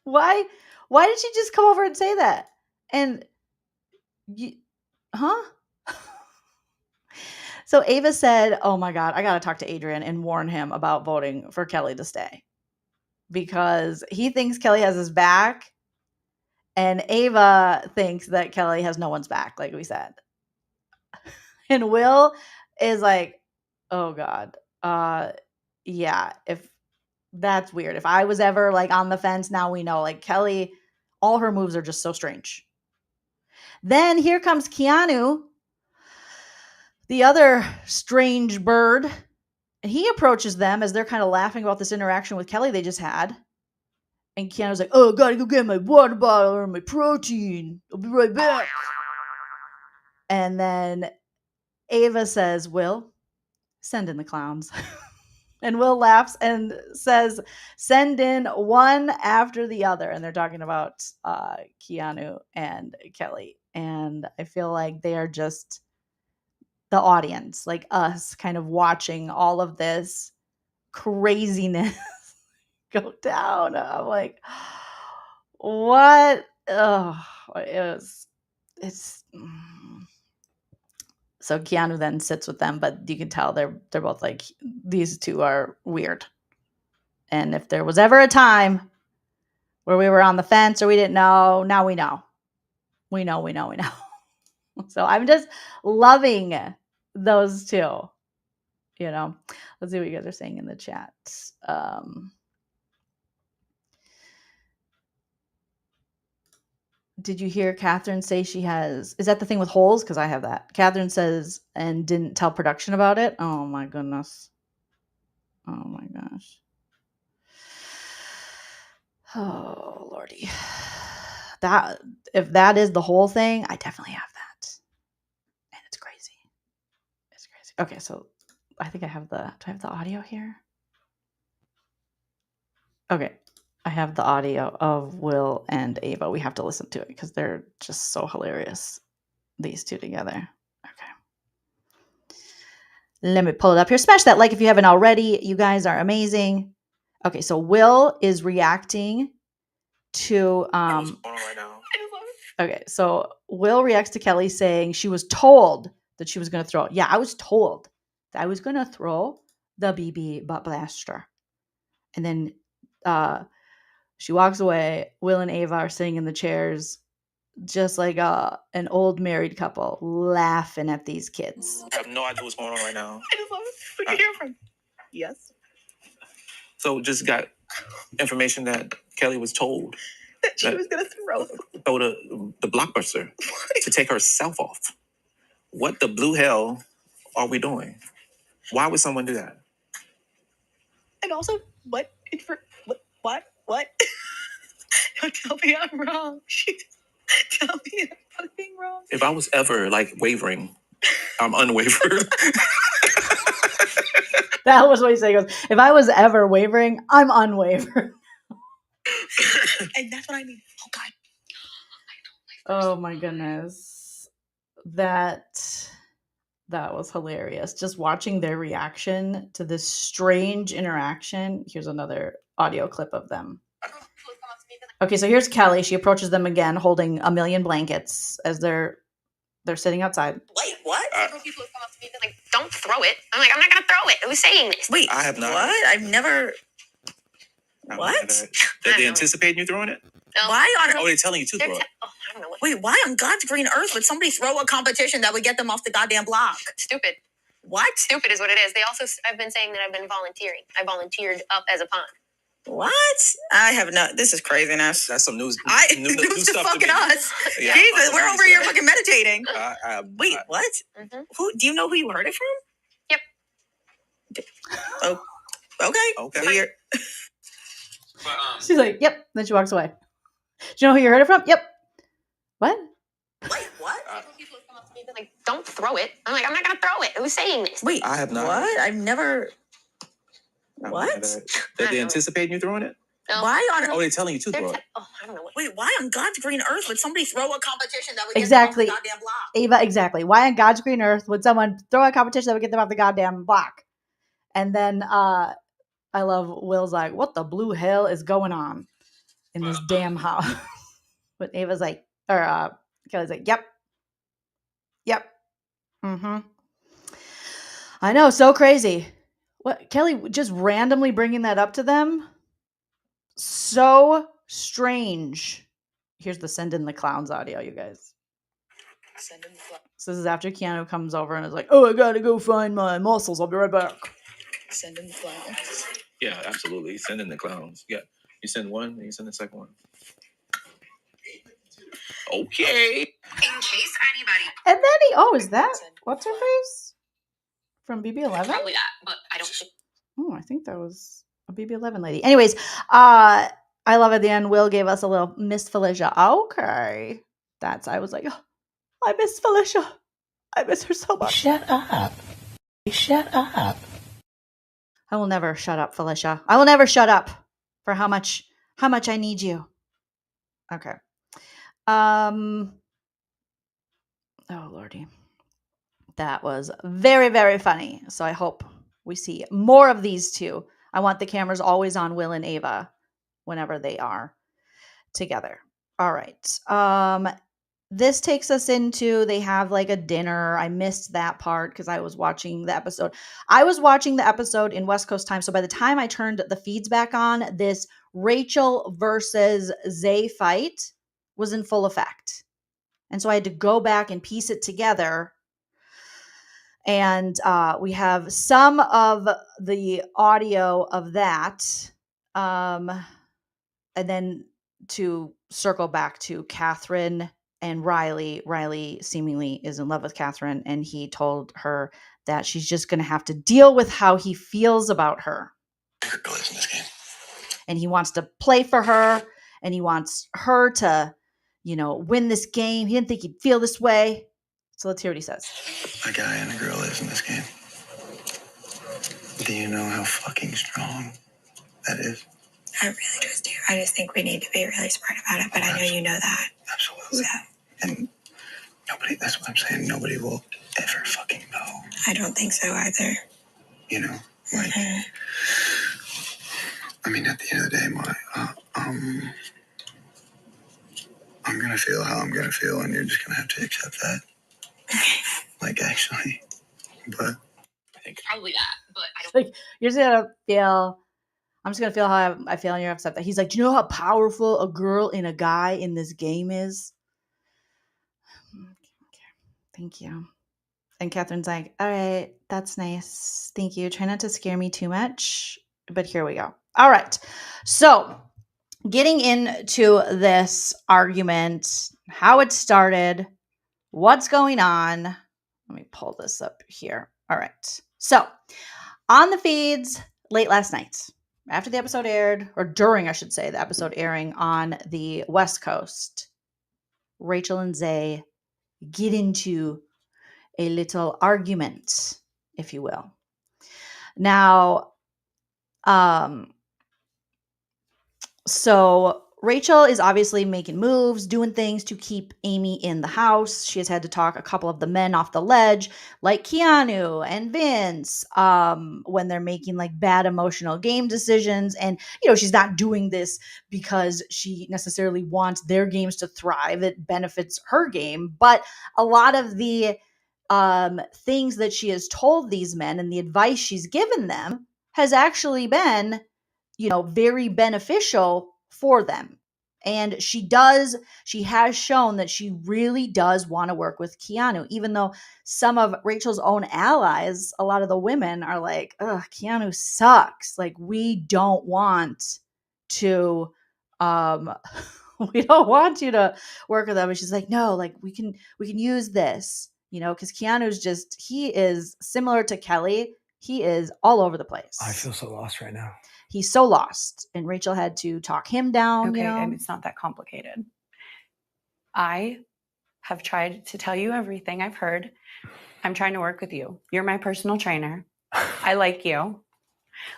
Why did she just come over and say that? And huh? So Ava said, oh my God, I got to talk to Adrian and warn him about voting for Kelly to stay because he thinks Kelly has his back and Ava thinks that Kelly has no one's back, like we said. And Will is like, oh God, yeah, if that's weird. If I was ever like on the fence, now we know like Kelly, all her moves are just so strange. Then here comes Keanu, the other strange bird, and he approaches them as they're kind of laughing about this interaction with Kelly they just had. And Keanu's like, oh, gotta go get my water bottle or my protein. I'll be right back. And then Ava says, Will, send in the clowns. And Will laughs and says, send in one after the other. And they're talking about Keanu and Kelly. And I feel like they are just the audience, like us, kind of watching all of this craziness go down. I'm like, what? Oh, it's. So Keanu then sits with them, but you can tell they're both like, these two are weird. And if there was ever a time where we were on the fence or we didn't know, now we know. We know. So I'm just loving those two. Let's see what you guys are saying in the chat. Did you hear Catherine say she has, is that the thing with holes? Because I have that. Catherine says, and didn't tell production about it. Oh my goodness. Oh my gosh. Oh Lordy. If that is the whole thing, I definitely have that. And it's crazy. It's crazy. Okay, so I think do I have the audio here? Okay. I have the audio of Will and Ava. We have to listen to it because they're just so hilarious. These two together. Okay. Let me pull it up here. Smash that like if you haven't already. You guys are amazing. Okay, so Will is reacting to What's going on right now? Okay, so Will reacts to Kelly saying she was told that she was going to throw it. Yeah, I was told that I was going to throw the BB butt blaster. And then she walks away. Will and Ava are sitting in the chairs just like an old married couple laughing at these kids. I have no idea what's going on right now. I just love it. We can hear from. Yes. So just got information that Kelly was told That she was going to throw the blockbuster to take herself off. What the blue hell are we doing? Why would someone do that? And also, what? Don't tell me I'm wrong. Tell me I'm fucking wrong. If I was ever like wavering, I'm unwavered. That was what he said. He goes, if I was ever wavering, I'm unwavered. And that's what I mean. Oh, God. Oh, my goodness. That was hilarious. Just watching their reaction to this strange interaction. Here's another audio clip of them. Okay, so here's Kelly. She approaches them again, holding a million blankets as they're sitting outside. Wait, what? Several people have come up to me and been like, don't throw it. I'm like, I'm not going to throw it. Who's saying this? Wait, I have not. What? I've never. What? They anticipating you throwing it? No. Why on Oh, they're telling you to throw it. I don't know what. Wait, why on God's green earth would somebody throw a competition that would get them off the goddamn block? Stupid. What? Stupid is what it is. They also, I've been saying that I've been volunteering. I volunteered up as a pawn. What? I have not. This is craziness. That's some news. News to stuff fucking me. us. Yeah, Jesus, we're over here fucking meditating. Wait, I- what? Mm-hmm. Who? Do you know who you heard it from? Yep. Oh, okay. Weird. She's like, yep. Then she walks away. Do you know who you heard it from? Yep. What? Wait, what? Several people have come up to me and been like, don't throw it. I'm like, I'm not going to throw it. Who's saying this? Wait, I have not. What? I've never. What? They anticipating you throwing it? No. Why on? Oh, they're telling you to throw it. I don't know what. Wait, why on God's green earth would somebody throw a competition that would Exactly. get them off the goddamn block? Ava, exactly. Why on God's green earth would someone throw a competition that would get them off the goddamn block? And then I love Will's like, what the blue hell is going on in this damn house? But Ava's like, or Kelly's like, yep. Mm-hmm. I know, so crazy. What, Kelly just randomly bringing that up to them? So strange. Here's the send in the clowns audio, you guys. Send in the clowns. So this is after Keanu comes over and is like, oh, I gotta go find my muscles. I'll be right back. Send in the clowns. Yeah, absolutely. Send in the clowns. Yeah, you send one, and you send the second one. Okay. In case anybody. And then is that what's her face from BB11? Probably that, but I don't think. Oh, I think that was a BB11 lady. Anyways, I love at the end. Will gave us a little Miss Felicia. Okay, I was like, oh, I miss Felicia. I miss her so much. Shut up. Shut up. I will never shut up, Felicia. I will never shut up for how much I need you. Okay. Oh Lordy. That was very, very funny. So I hope we see more of these two. I want the cameras always on Will and Ava whenever they are together. All right. This takes us into, they have like a dinner. I missed that part because I was watching the episode. I was watching the episode in West Coast time. So by the time I turned the feeds back on, this Rachel versus Zay fight was in full effect. And so I had to go back and piece it together. And we have some of the audio of that. And then to circle back to Catherine and Riley. Riley seemingly is in love with Catherine, and he told her that she's just going to have to deal with how he feels about her. And he wants to play for her, and he wants her to, win this game. He didn't think he'd feel this way. So let's hear what he says. A guy and a girl is in this game. Do you know how fucking strong that is? I really just do. I just think we need to be really smart about it, but I know you know that. Absolutely. So. And nobody, that's what I'm saying, nobody will ever fucking know. I don't think so either. You know, like, I mean, at the end of the day, I'm gonna feel how I'm gonna feel, and you're just gonna have to accept that. Like, actually, but I think probably that, but I don't. Like, you're just gonna feel. I'm just gonna feel how I feel, and you're upset that he's like, do you know how powerful a girl and a guy in this game is? Thank you. And Catherine's like, all right, that's nice. Thank you. Try not to scare me too much, but here we go. All right. So getting into this argument, how it started, what's going on. Let me pull this up here. All right. So on the feeds late last night, after the episode aired, or during, I should say, the episode airing on the West Coast, Rachel and Zay get into a little argument, if you will. Now, so Rachel is obviously making moves, doing things to keep Amy in the house. She has had to talk a couple of the men off the ledge, like Keanu and Vince, when they're making like bad emotional game decisions. And, she's not doing this because she necessarily wants their games to thrive. It benefits her game. But a lot of the things that she has told these men and the advice she's given them has actually been, very beneficial for them. And she has shown that she really does want to work with Keanu, even though some of Rachel's own allies, a lot of the women are like, ugh, Keanu sucks. Like, we don't want to, we don't want you to work with them. And she's like, no, like we can use this, because Keanu's he is similar to Kelly. He is all over the place. I feel so lost right now. He's so lost, and Rachel had to talk him down. Okay, and it's not that complicated. I have tried to tell you everything I've heard. I'm trying to work with you. You're my personal trainer. I like you.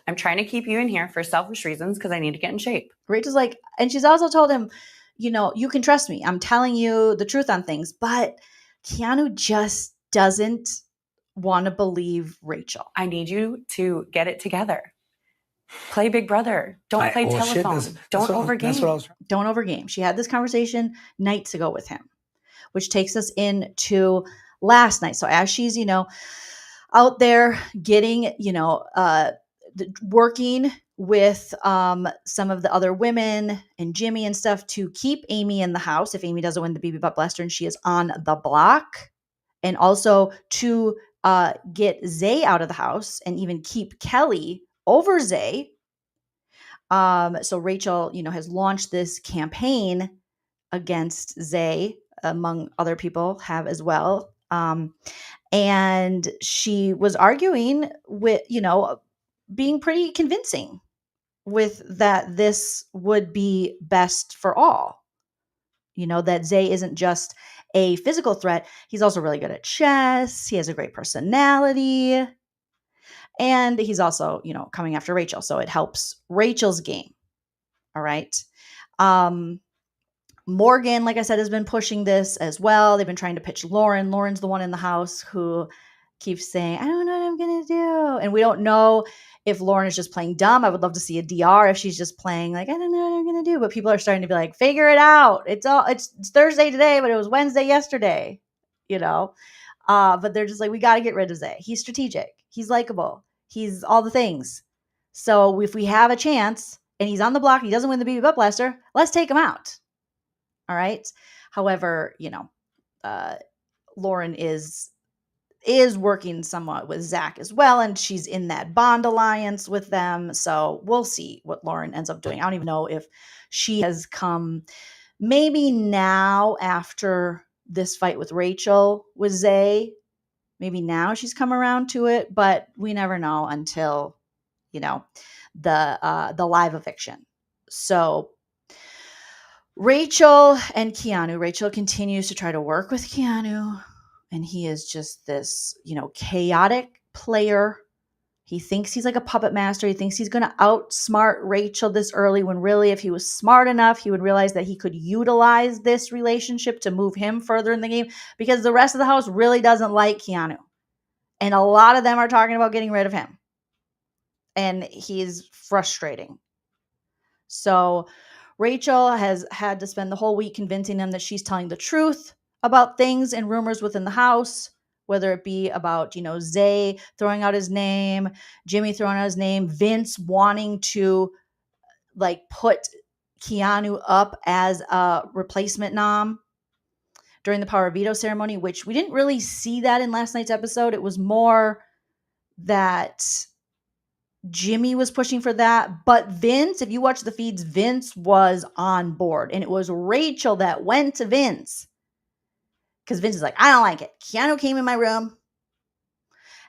I'm trying to keep you in here for selfish reasons because I need to get in shape. Rachel's like, and she's also told him, you can trust me. I'm telling you the truth on things, but Keanu just doesn't want to believe Rachel. I need you to get it together. Play Big Brother. Don't play telephone. Don't overgame. Don't overgame. She had this conversation nights ago with him, which takes us into last night. So as she's, out there getting, working with some of the other women and Jimmy and stuff to keep Amy in the house. If Amy doesn't win the BB Butt Blaster and she is on the block, and also to get Zay out of the house and even keep Kelly over Zay. So Rachel, has launched this campaign against Zay, among other people have as well. And she was arguing with, being pretty convincing with that this would be best for all. that Zay isn't just a physical threat. He's also really good at chess. He has a great personality. And he's also, coming after Rachel. So it helps Rachel's game. All right. Morgan, like I said, has been pushing this as well. They've been trying to pitch Lauren. Lauren's the one in the house who keeps saying, I don't know what I'm going to do. And we don't know if Lauren is just playing dumb. I would love to see a DR if she's just playing like, I don't know what I'm going to do. But people are starting to be like, figure it out. It's Thursday today, but it was Wednesday yesterday, But they're just like, we got to get rid of Zay. He's strategic. He's likable. He's all the things. So if we have a chance and he's on the block, he doesn't win the BB Butt Blaster, let's take him out. All right. However, Lauren is working somewhat with Zach as well, and she's in that bond alliance with them. So we'll see what Lauren ends up doing. I don't even know if she has come maybe now after this fight with Rachel with Zay. Maybe now she's come around to it, but we never know until, the live eviction. So Rachel and Keanu. Rachel continues to try to work with Keanu, and he is just this, chaotic player. He thinks he's like a puppet master. He thinks he's going to outsmart Rachel this early, when really, if he was smart enough, he would realize that he could utilize this relationship to move him further in the game, because the rest of the house really doesn't like Keanu. And a lot of them are talking about getting rid of him. And he's frustrating. So Rachel has had to spend the whole week convincing them that she's telling the truth about things and rumors within the house, whether it be about, Zay throwing out his name, Jimmy throwing out his name, Vince wanting to put Keanu up as a replacement nom during the Power Veto ceremony, which we didn't really see that in last night's episode. It was more that Jimmy was pushing for that, but Vince, if you watch the feeds, Vince was on board, and it was Rachel that went to Vince, because Vince is like, I don't like it. Keanu came in my room,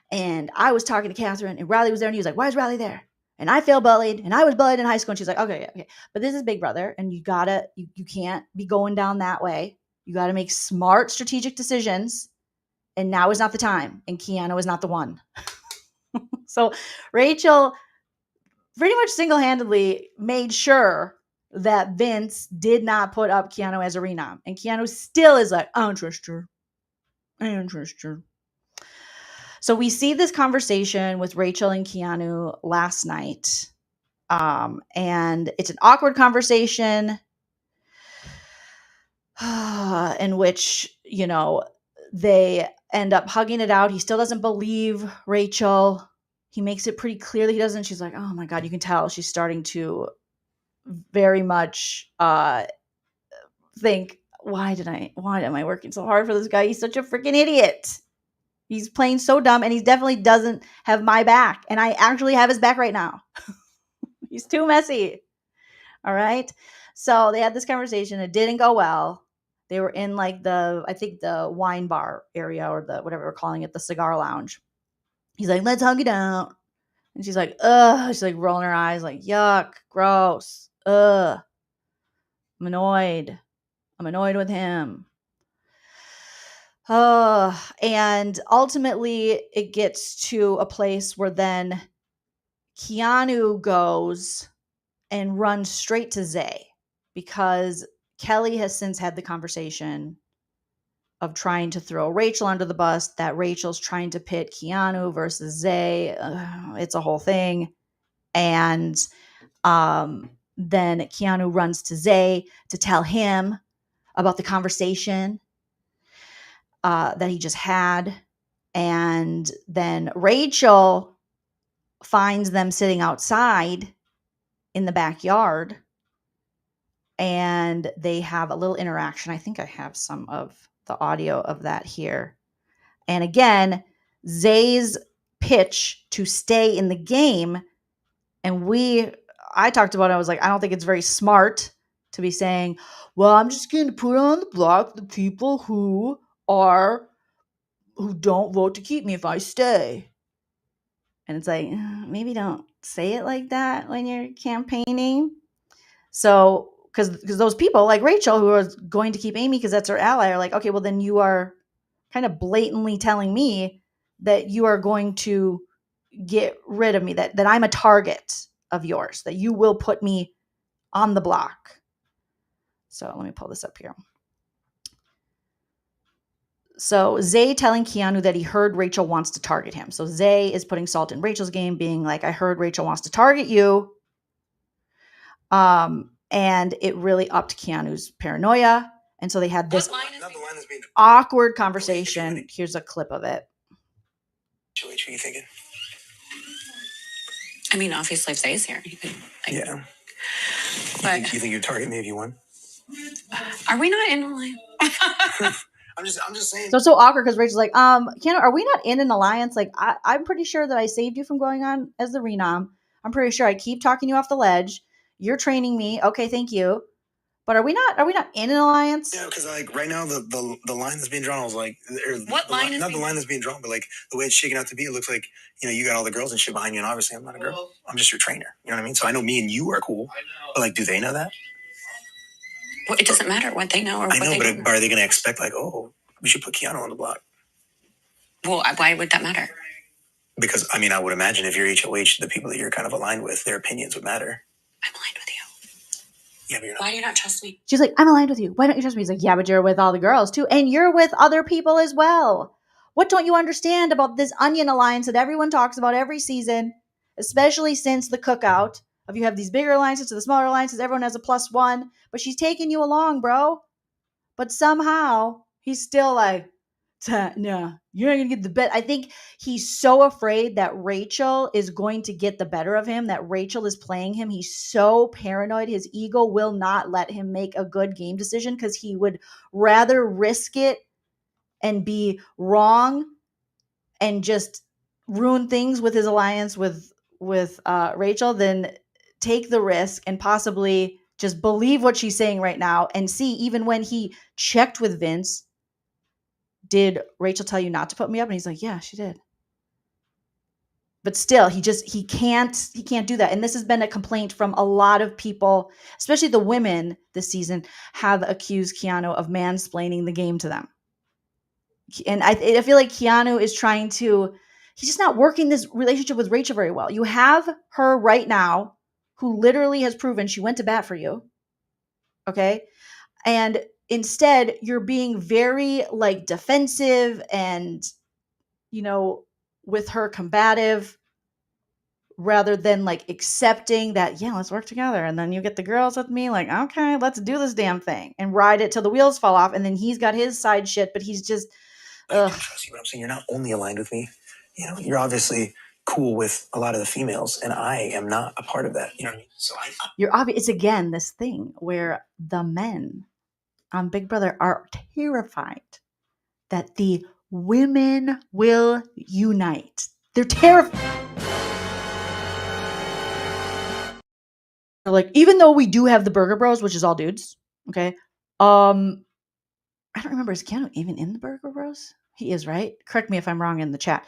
and I was talking to Catherine, and Riley was there, and he was like, why is Riley there? And I feel bullied, and I was bullied in high school, and she's like, okay, but this is Big Brother, and you can't be going down that way. You gotta make smart, strategic decisions, and now is not the time, and Keanu is not the one. So Rachel pretty much single-handedly made sure that Vince did not put up Keanu as a renom. And Keanu still is like, I don't trust her. So we see this conversation with Rachel and Keanu last night. And it's an awkward conversation in which, they end up hugging it out. He still doesn't believe Rachel. He makes it pretty clear that he doesn't. She's like, oh my God, you can tell she's starting to very much think, why am I working so hard for this guy? He's such a freaking idiot. He's playing so dumb, and he definitely doesn't have my back. And I actually have his back right now. He's too messy. All right. So they had this conversation. It didn't go well. They were in the wine bar area, or the whatever we're calling it, the cigar lounge. He's like, let's hug it out. And she's like, ugh. She's like rolling her eyes like, yuck, gross, ugh. I'm annoyed with him. And ultimately it gets to a place where then Keanu goes and runs straight to Zay, because Kelly has since had the conversation of trying to throw Rachel under the bus, that Rachel's trying to pit Keanu versus Zay. It's a whole thing. And then Keanu runs to Zay to tell him about the conversation that he just had. And then Rachel finds them sitting outside in the backyard, and they have a little interaction. I think I have some of the audio of that here. And again, Zay's pitch to stay in the game, and I talked about it. I was like, I don't think it's very smart to be saying, well, I'm just going to put on the block the people who don't vote to keep me if I stay. And it's like, maybe don't say it like that when you're campaigning. So because those people like Rachel who are going to keep Amy because that's her ally are like, okay, well then you are kind of blatantly telling me that you are going to get rid of me, that I'm a target of yours, that you will put me on the block. So let me pull this up here. So Zay telling Keanu that he heard Rachel wants to target him. So Zay is putting salt in Rachel's game, being like, I heard Rachel wants to target you. And it really upped Keanu's paranoia. And so they had this awkward conversation. Here's a clip of it. What are you thinking? I mean, obviously, if Zay's here, you could. Like, Yeah. But You think you'd target me if you won? Are we not in a line? I'm just saying. So it's so awkward because Rachel's like, Keanu, are we not in an alliance? Like, I'm pretty sure that I saved you from going on as the Renom. I'm pretty sure I keep talking you off the ledge. You're training me. Okay, thank you. But are we not in an alliance? Yeah, because like right now the line that's being drawn, I was like, what line is not the line that's being drawn, but like the way it's shaking out to be, it looks like, you know, you got all the girls and shit behind you, and obviously I'm not a girl. I'm just your trainer. You know what I mean? So I know me and you are cool, but like, do they know that? Well, it doesn't matter what they know or I what know, they but don't. are they going to expect like, oh, we should put Keanu on the block? Well, why would that matter? Because I mean, I would imagine if you're HOH, the people that you're kind of aligned with, their opinions would matter. I'm aligned with you. Yeah, but you're not. Why do you not trust me? She's like, I'm aligned with you. Why don't you trust me? He's like, yeah, but you're with all the girls too. And you're with other people as well. What don't you understand about this onion alliance that everyone talks about every season, especially since the cookout of you have these bigger alliances to the smaller alliances. Everyone has a +1, but she's taking you along, bro. But somehow he's still like, no, you're not going to get the bet. I think he's so afraid that Rachel is going to get the better of him, that Rachel is playing him. He's so paranoid. His ego will not let him make a good game decision because he would rather risk it and be wrong and just ruin things with his alliance with Rachel than take the risk and possibly just believe what she's saying right now and see, even when he checked with Vince, did Rachel tell you not to put me up? And he's like, yeah, she did. But still, he can't do that. And this has been a complaint from a lot of people, especially the women this season, have accused Keanu of mansplaining the game to them. And I feel like Keanu is trying to, he's just not working this relationship with Rachel very well. You have her right now, who literally has proven she went to bat for you. Okay. And instead, you're being very like defensive and, you know, with her combative rather than like accepting that, yeah, let's work together. And then you get the girls with me, like, okay, let's do this damn thing and ride it till the wheels fall off. And then he's got his side shit, but he's just, I trust you, but I'm saying you're not only aligned with me. You know, you're obviously cool with a lot of the females, and I am not a part of that. You know what I mean? So you're obvious. It's again this thing where the men on Big Brother are terrified that the women will unite. They're terrified. Like, even though we do have the Burger Bros, which is all dudes, okay? I don't remember, is Keanu even in the Burger Bros? He is, right? Correct me if I'm wrong in the chat.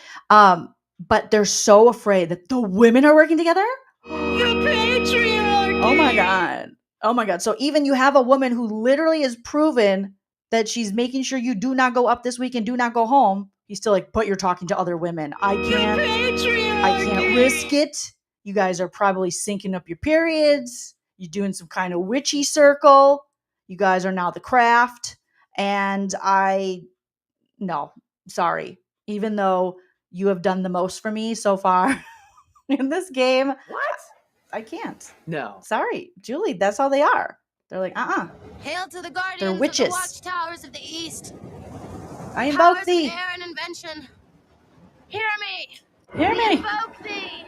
But they're so afraid that the women are working together. You patriarchy! Oh my God. Oh my God. So even you have a woman who literally is proven that she's making sure you do not go up this week and do not go home. He's still like, but you're talking to other women. I can't risk it. You guys are probably syncing up your periods. You're doing some kind of witchy circle. You guys are now the craft. And no, sorry. Even though you have done the most for me so far in this game. What? I can't. No. Sorry, Julie, that's how they are. They're like, Hail to the guardians They're of witches. the watchtowers of the east. I invoke Powers thee. of air and invention. Hear me. Hear We me. invoke thee.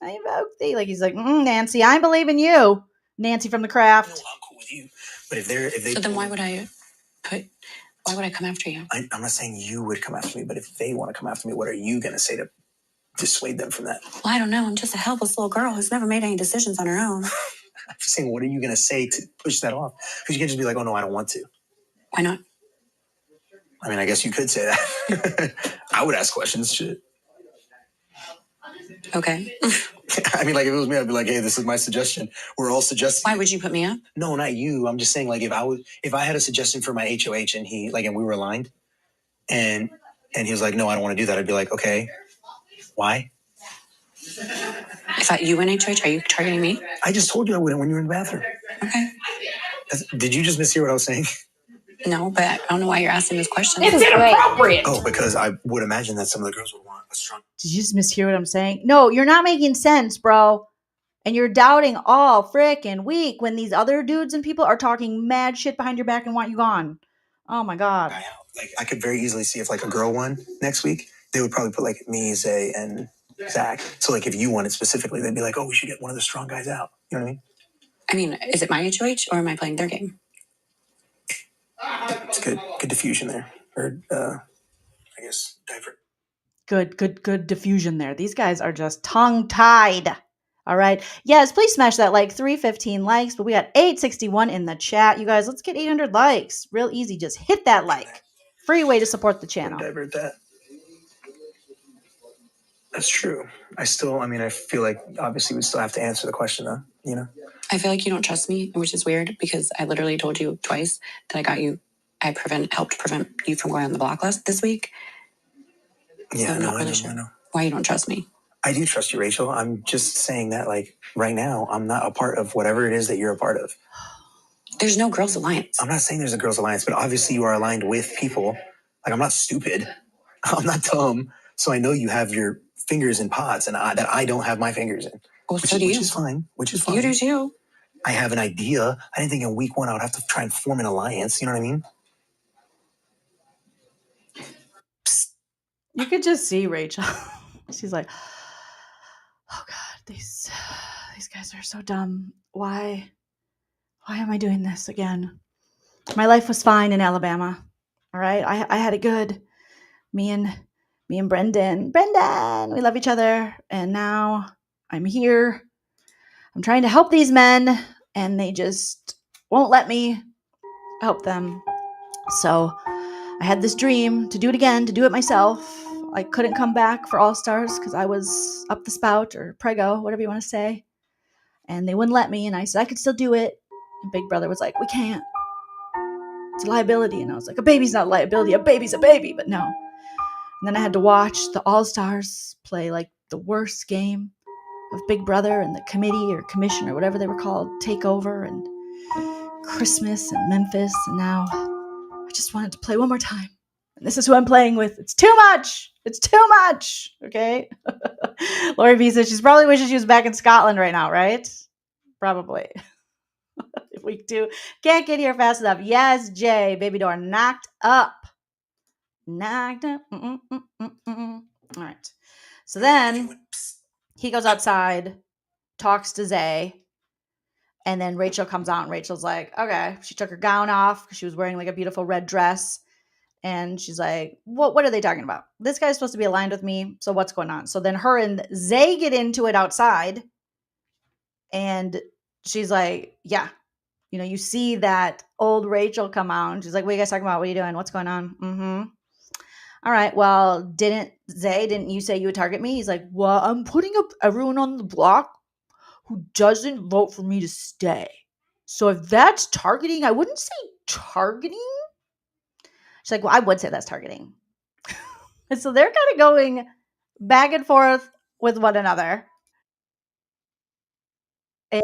I invoke thee. Like he's like, Nancy, I believe in you. Nancy from the craft. No, I'm cool with you. But if they So then why would I come after you? I'm not saying you would come after me, but if they want to come after me, what are you going to say to dissuade them from that? Well, I don't know. I'm just a helpless little girl who's never made any decisions on her own. I'm just saying, what are you going to say to push that off? Because you can't just be like, oh, no, I don't want to. Why not? I mean, I guess you could say that. I would ask questions. Shit. Okay. I mean, like, if it was me, I'd be like, hey, this is my suggestion. We're all suggesting. Why would you put me up? No, not you. I'm just saying, like, if I had a suggestion for my HOH and and we were aligned and he was like, no, I don't want to do that. I'd be like, okay, why? If you went HOH, are you targeting me? I just told you I wouldn't when you were in the bathroom. Okay. Did you just mishear what I was saying? No, but I don't know why you're asking this question. It's inappropriate. Oh, because I would imagine that some of the girls would want a strong. Did you just mishear what I'm saying? No, you're not making sense, bro. And you're doubting all frickin' week when these other dudes and people are talking mad shit behind your back and want you gone. Oh my God. Like, I could very easily see if like a girl won next week, they would probably put like me, Zay, and Zach. So like if you won it specifically, they'd be like, oh, we should get one of the strong guys out. You know what I mean? Is it my HOH or am I playing their game? It's good diffusion there. Or I guess divert. Good diffusion there. These guys are just tongue-tied. All right. Yes, please smash that like 315 likes, but we got 861 in the chat. You guys, let's get 800 likes. Real easy. Just hit that like. Free way to support the channel. Divert that. That's true. I feel like obviously we still have to answer the question though, you know? I feel like you don't trust me, which is weird because I literally told you twice that I helped prevent you from going on the block list this week. Yeah, so I'm not really sure why you don't trust me. I do trust you, Rachel. I'm just saying that like right now, I'm not a part of whatever it is that you're a part of. There's no girls alliance. I'm not saying there's a girls alliance, but obviously you are aligned with people. Like I'm not stupid. I'm not dumb. So I know you have your fingers in pots and that I don't have my fingers in. Well, which do you. Is fine. Which is fine. You do too. I have an idea. I didn't think in week 1 I would have to try and form an alliance. You know what I mean? Psst. You could just see Rachel. She's like, oh God, these guys are so dumb. Why am I doing this again? My life was fine in Alabama. All right. I had it good. Me and Brendan, we love each other. And now I'm here. I'm trying to help these men and they just won't let me help them. So I had this dream to do it again, to do it myself. I couldn't come back for All Stars because I was up the spout or prego, whatever you want to say. And they wouldn't let me. And I said I could still do it. And Big Brother was like, we can't. It's a liability. And I was like, a baby's not a liability. A baby's a baby. But no. And then I had to watch the All Stars play like the worst game of Big Brother and the committee or commission or whatever they were called take over, and Christmas and Memphis. And now I just wanted to play one more time. And this is who I'm playing with. It's too much. It's too much. Okay. Lori V says she's probably wishing she was back in Scotland right now, right? Probably. Week 2. Can't get here fast enough. Yes, Jay. Baby door knocked up. Knocked up. All right. So then he goes outside, talks to Zay, and then Rachel comes out, and Rachel's like, okay. She took her gown off because she was wearing like a beautiful red dress. And she's like, what are they talking about? This guy's supposed to be aligned with me. So what's going on? So then her and Zay get into it outside. And she's like, yeah. You know, you see that old Rachel come out. And she's like, what are you guys talking about? What are you doing? What's going on? Mm-hmm. All right. Well, didn't you say you would target me? He's like, well, I'm putting up everyone on the block who doesn't vote for me to stay. So if that's targeting, I wouldn't say targeting. She's like, well, I would say that's targeting. And so they're kind of going back and forth with one another. And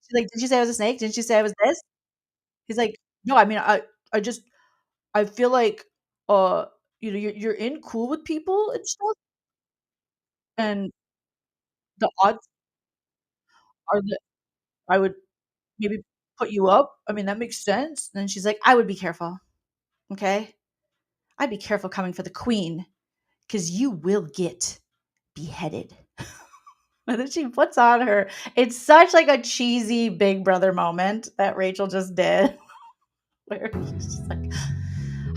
she's like, did you say I was a snake? Didn't you say I was this? He's like, no, I mean, I feel like, you're in cool with people and stuff. And the odds are that I would maybe put you up. I mean, that makes sense. And then she's like, I would be careful. Okay. I'd be careful coming for the queen because you will get beheaded. And then she puts on her. It's such like a cheesy Big Brother moment that Rachel just did. Where she's just like,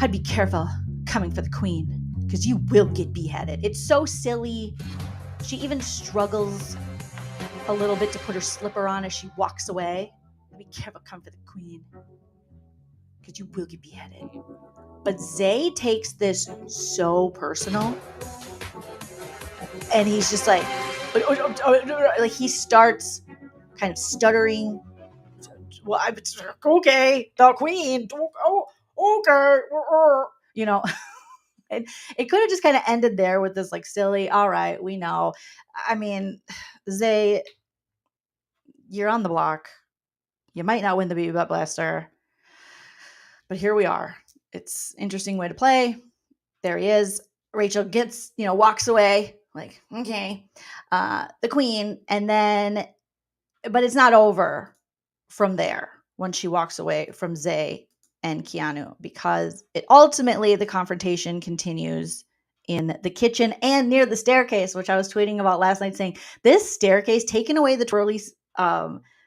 I'd be careful coming for the queen because you will get beheaded. It's so silly. She even struggles a little bit to put her slipper on as she walks away. I'd be careful coming for the queen because you will get beheaded. But Zay takes this so personal. And he's just like he starts kind of stuttering. Well, okay, the queen. Oh, okay, you know. It could have just kind of ended there with this like silly, all right, we know. I mean, Zay, you're on the block. You might not win the BB Butt Blaster, but here we are. It's interesting way to play. There he is. Rachel gets, walks away like, okay, the queen. And then, but it's not over from there when she walks away from Zay and Keanu, because ultimately the confrontation continues in the kitchen and near the staircase, which I was tweeting about last night, saying this staircase, taking away the twirly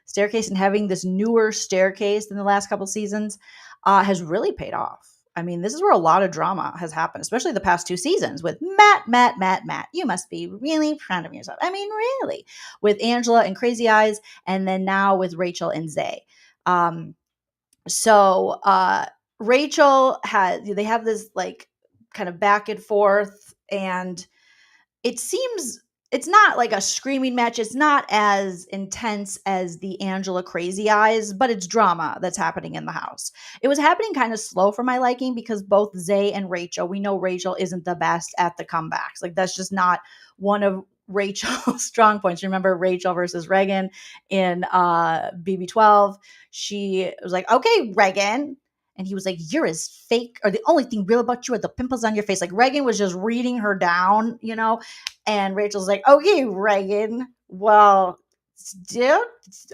staircase and having this newer staircase in the last couple seasons has really paid off. I mean, this is where a lot of drama has happened, especially the past 2 seasons with Matt. You must be really proud of yourself. I mean, really. With Angela and Crazy Eyes, and then now with Rachel and Zay. So Rachel they have this like kind of back and forth, and it seems it's not like a screaming match. It's not as intense as the Angela Crazy Eyes, but it's drama that's happening in the house. It was happening kind of slow for my liking because both Zay and Rachel, we know Rachel isn't the best at the comebacks. Like that's just not one of Rachel's strong points. Remember Rachel versus Reagan in BB12? She was like, okay, Reagan. And he was like, you're as fake, or the only thing real about you are the pimples on your face. Like Reagan was just reading her down, and Rachel's like, okay, Reagan, well, still,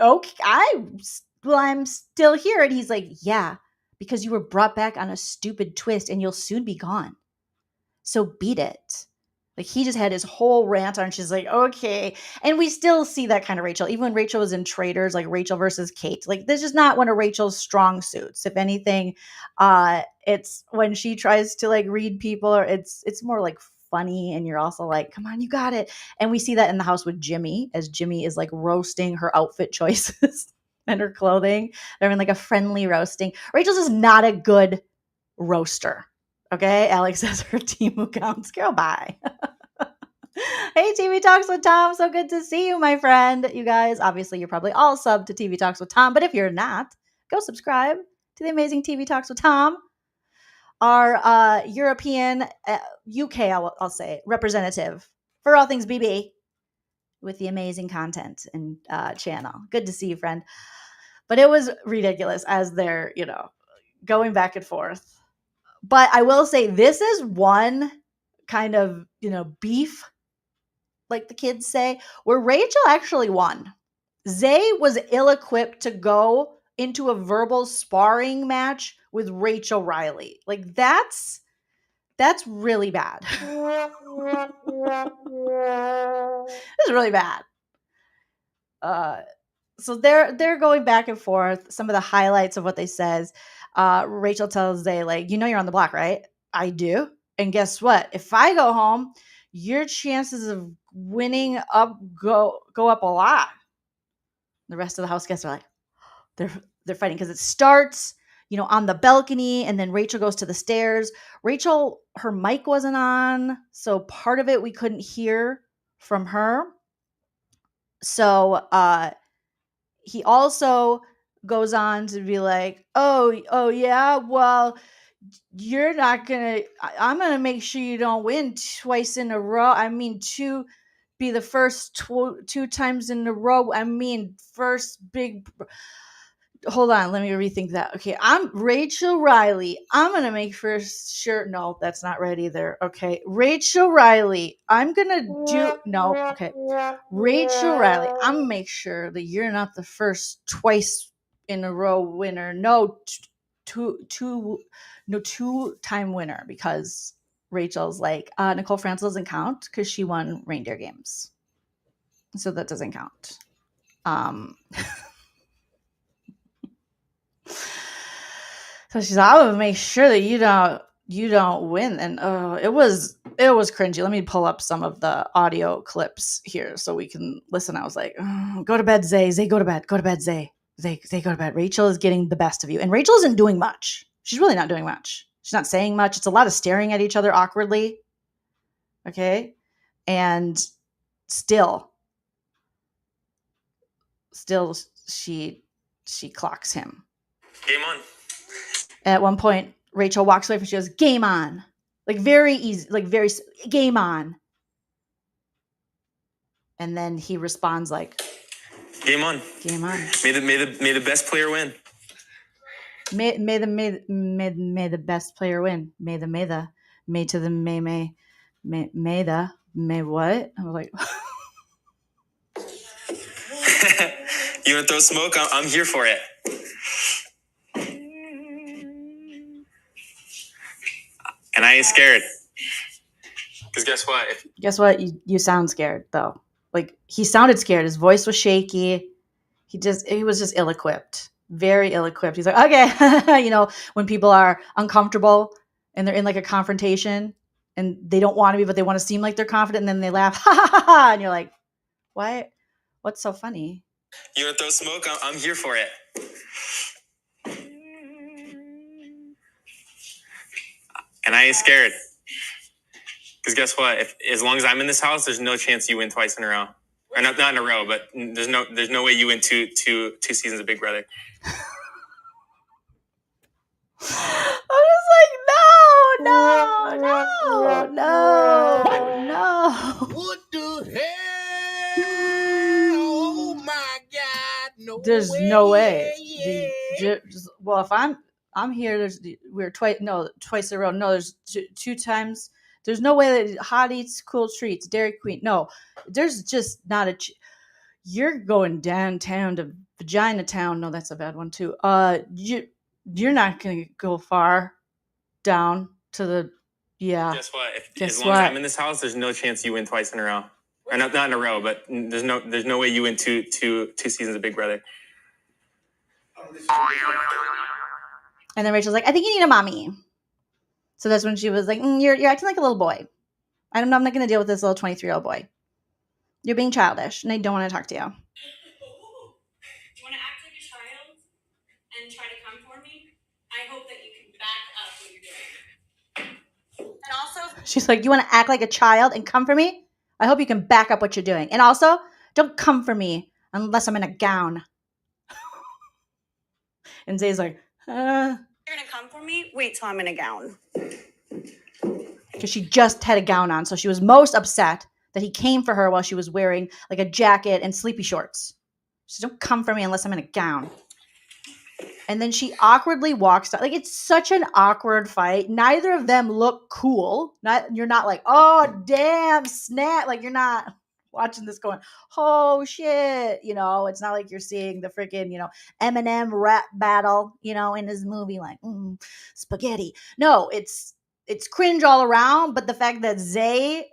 okay, I'm still here. And he's like, yeah, because you were brought back on a stupid twist and you'll soon be gone. So beat it. Like he just had his whole rant on. She's like, okay. And we still see that kind of Rachel. Even when Rachel was in Traitors, like Rachel versus Kate, like this is not one of Rachel's strong suits. If anything, it's when she tries to like read people, or it's more like funny. And you're also like, come on, you got it. And we see that in the house with Jimmy, as Jimmy is like roasting her outfit choices and her clothing. They're in like a friendly roasting. Rachel's just not a good roaster. Okay, Alex says her Temu counts. Girl, bye. Hey, TV Talks with Tom. So good to see you, my friend. You guys, obviously, you're probably all sub to TV Talks with Tom, but if you're not, go subscribe to the amazing TV Talks with Tom, our European, UK, I'll say, representative for all things BB with the amazing content and channel. Good to see you, friend. But it was ridiculous as they're, going back and forth. But I will say this is one kind of, beef, like the kids say, where Rachel actually won. Zay was ill-equipped to go into a verbal sparring match with Rachel Riley. Like that's really bad. It's really bad. So they're going back and forth. Some of the highlights of what they says. Rachel tells Zay, like, you're on the block, right? I do. And guess what? If I go home, your chances of winning go up a lot. The rest of the house guests are like, they're fighting because it starts, on the balcony, and then Rachel goes to the stairs. Rachel, her mic wasn't on, so part of it we couldn't hear from her. So he also goes on to be like, oh yeah, well, you're not gonna, I'm gonna make sure you don't win twice in a row. I mean, be the first 2 times in a row. I mean, first big, hold on, let me rethink that. Okay, I'm Rachel Riley. I'm gonna make sure, no, that's not right either. Okay, Rachel Riley, I'm gonna do, no, okay. Rachel Riley, I'm gonna make sure that you're not the first twice in a row winner. No, two-time winner, because Rachel's like, Nicole Franzel doesn't count because she won reindeer games. So that doesn't count. So she's like, I will make sure that you don't win. And it was cringy. Let me pull up some of the audio clips here so we can listen. I was like, go to bed, Zay. Zay, go to bed. Go to bed, Zay. Zay, go to bed. Rachel is getting the best of you. And Rachel isn't doing much. She's really not doing much. She's not saying much. It's a lot of staring at each other awkwardly. Okay. And still she clocks him. Game on. At one point, Rachel walks away from. She goes, "Game on!" Like very easy, like very game on. And then he responds like, "Game on! Game on! May the best player win. May the best player win. May the what?" I was like, You want to throw smoke? I'm here for it. And I ain't scared. Because guess what? Guess what? You sound scared though. Like he sounded scared. His voice was shaky. He was just ill-equipped. Very ill-equipped. He's like, okay, you know, when people are uncomfortable and they're in like a confrontation and they don't want to be, but they want to seem like they're confident, and then they laugh, ha ha ha ha, and you're like, what? What's so funny? You want to throw smoke? I'm here for it. And I ain't scared. Because guess what? As long as I'm in this house, there's no chance you win twice in a row. Or not in a row, but there's no way you win two seasons of Big Brother. I'm just like, no. What the hell? Oh my God! No. There's way. no way. Yeah. Well, if I'm here, we're twice in a row. No, there's two times. There's no way that Hot Eats, Cool Treats, Dairy Queen. No, there's just not a. You're going downtown to Vagina Town. No, that's a bad one too. You're not going to go far down to the. Yeah. Guess what? As long as I'm in this house, there's no chance you win twice in a row. Or not in a row, but there's no way you win two seasons of Big Brother. And then Rachel's like, I think you need a mommy. So that's when she was like, you're acting like a little boy. I don't know. I'm not going to deal with this little 23-year-old boy. You're being childish, and I don't want to talk to you. Do you want to act like a child and try to come for me? I hope that you can back up what you're doing. And also, she's like, you want to act like a child and come for me? I hope you can back up what you're doing. And also, don't come for me unless I'm in a gown. And Zay's like, you're going to come for me? Wait till I'm in a gown. Because she just had a gown on. So she was most upset that he came for her while she was wearing like a jacket and sleepy shorts. She said, don't come for me unless I'm in a gown. And then she awkwardly walks out. Like, it's such an awkward fight. Neither of them look cool. You're not like, oh, damn, snap. Like, you're not watching this going, oh, shit. You know, it's not like you're seeing the freaking, you know, Eminem rap battle, you know, in his movie, like, spaghetti. No, it's cringe all around. But the fact that Zay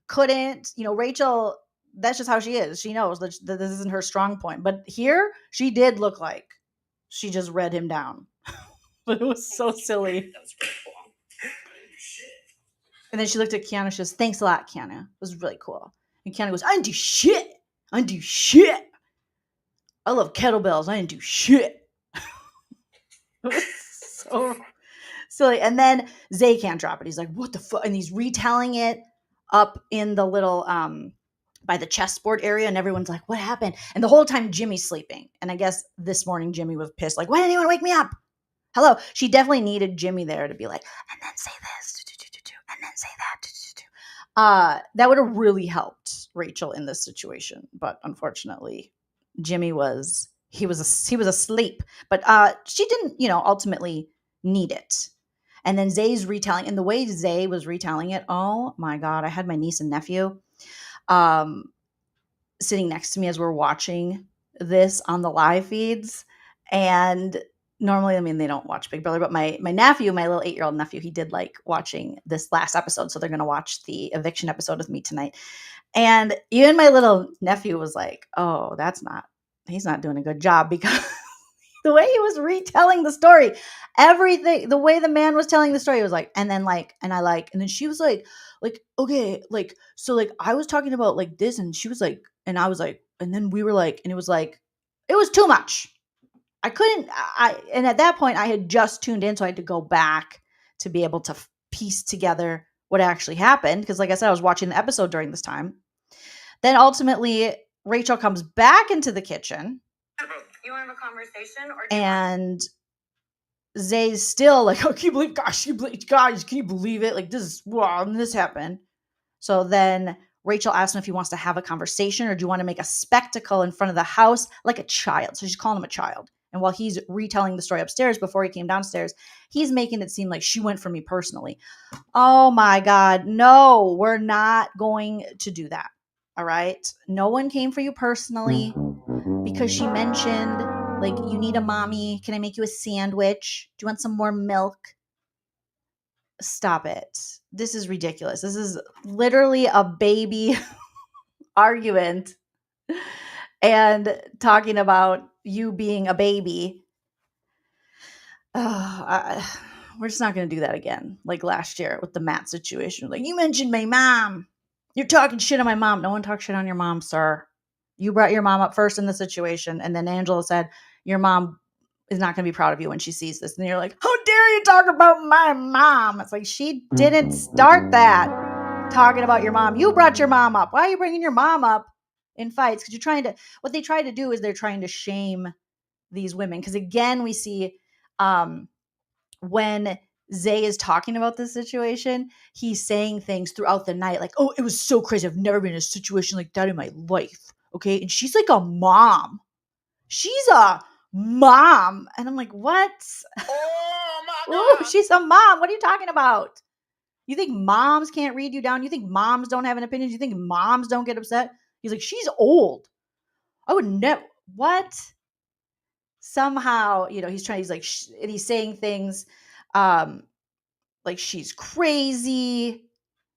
couldn't, you know, Rachel, that's just how she is. She knows that this isn't her strong point. But here, she did look like she just read him down. But it was so silly. That was pretty cool. And then she looked at Kiana. She goes, thanks a lot, Kiana. It was really cool. And Kiana goes, I didn't do shit. I love kettlebells. I didn't do shit. It was so silly. And then Zay can't drop it. He's like, what the fuck? And he's retelling it up in the little by the chessboard area, and everyone's like, what happened? And the whole time Jimmy's sleeping. And I guess this morning Jimmy was pissed, like, why didn't anyone wake me up? Hello. She definitely needed Jimmy there to be like, and then say this, and then say that. That would have really helped Rachel in this situation. But unfortunately, Jimmy was asleep. But she didn't, you know, ultimately need it. And then Zay's retelling, and the way Zay was retelling it, oh my God, I had my niece and nephew sitting next to me as we're watching this on the live feeds. And normally, I mean, they don't watch Big Brother, but my nephew, my little 8-year-old nephew, he did like watching this last episode. So they're going to watch the eviction episode with me tonight. And even my little nephew was like, oh, he's not doing a good job, because the way he was retelling the story, everything, the way the man was telling the story was like, and then she was like, okay, like, so like, I was talking about like this, and she was like, and I was like, and then we were like, and it was like, it was too much. And at that point I had just tuned in, so I had to go back to be able to piece together what actually happened. Because like I said, I was watching the episode during this time. Then ultimately, Rachel comes back into the kitchen. You want to have a conversation? And Zay's still like, oh, can you believe, gosh, guys, can you believe it? Like, this happened. So then Rachel asks him if he wants to have a conversation or do you want to make a spectacle in front of the house like a child? So she's calling him a child. And while he's retelling the story upstairs before he came downstairs, he's making it seem like she went for me personally. Oh my God. No, we're not going to do that. All right. No one came for you personally because she mentioned, like, you need a mommy. Can I make you a sandwich? Do you want some more milk? Stop it. This is ridiculous. This is literally a baby argument and talking about you being a baby. We're just not going to do that again. Like last year with the Matt situation. Like, you mentioned my mom. You're talking shit on my mom. No one talks shit on your mom, sir. You brought your mom up first in the situation. And then Angela said, your mom is not going to be proud of you when she sees this. And you're like, how dare you talk about my mom? It's like, she didn't start that talking about your mom. You brought your mom up. Why are you bringing your mom up in fights? Because you're trying to, what they try to do is they're trying to shame these women. Because again, we see when Zay is talking about this situation, he's saying things throughout the night like, oh, it was so crazy. I've never been in a situation like that in my life. Okay. And she's like a mom. She's a mom. And I'm like, what? Oh my Ooh, God. she's a mom. What are you talking about? You think moms can't read you down? You think moms don't have an opinion? You think moms don't get upset? He's like, she's old. I would never. What? Somehow, he's like, and he's saying things like she's crazy,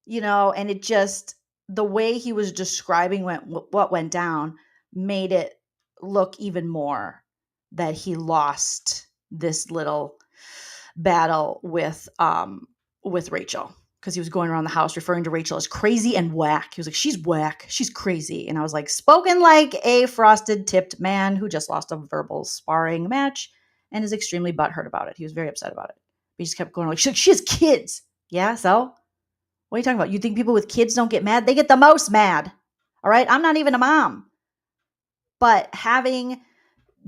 and it just, the way he was describing what went down made it look even more that he lost this little battle with Rachel, because he was going around the house referring to Rachel as crazy and whack. He was like, she's whack, she's crazy. And I was like, spoken like a frosted tipped man who just lost a verbal sparring match and is extremely butthurt about it. He was very upset about it. But he just kept going like, she has kids. Yeah, so what are you talking about? You think people with kids don't get mad? They get the most mad. All right, I'm not even a mom. But having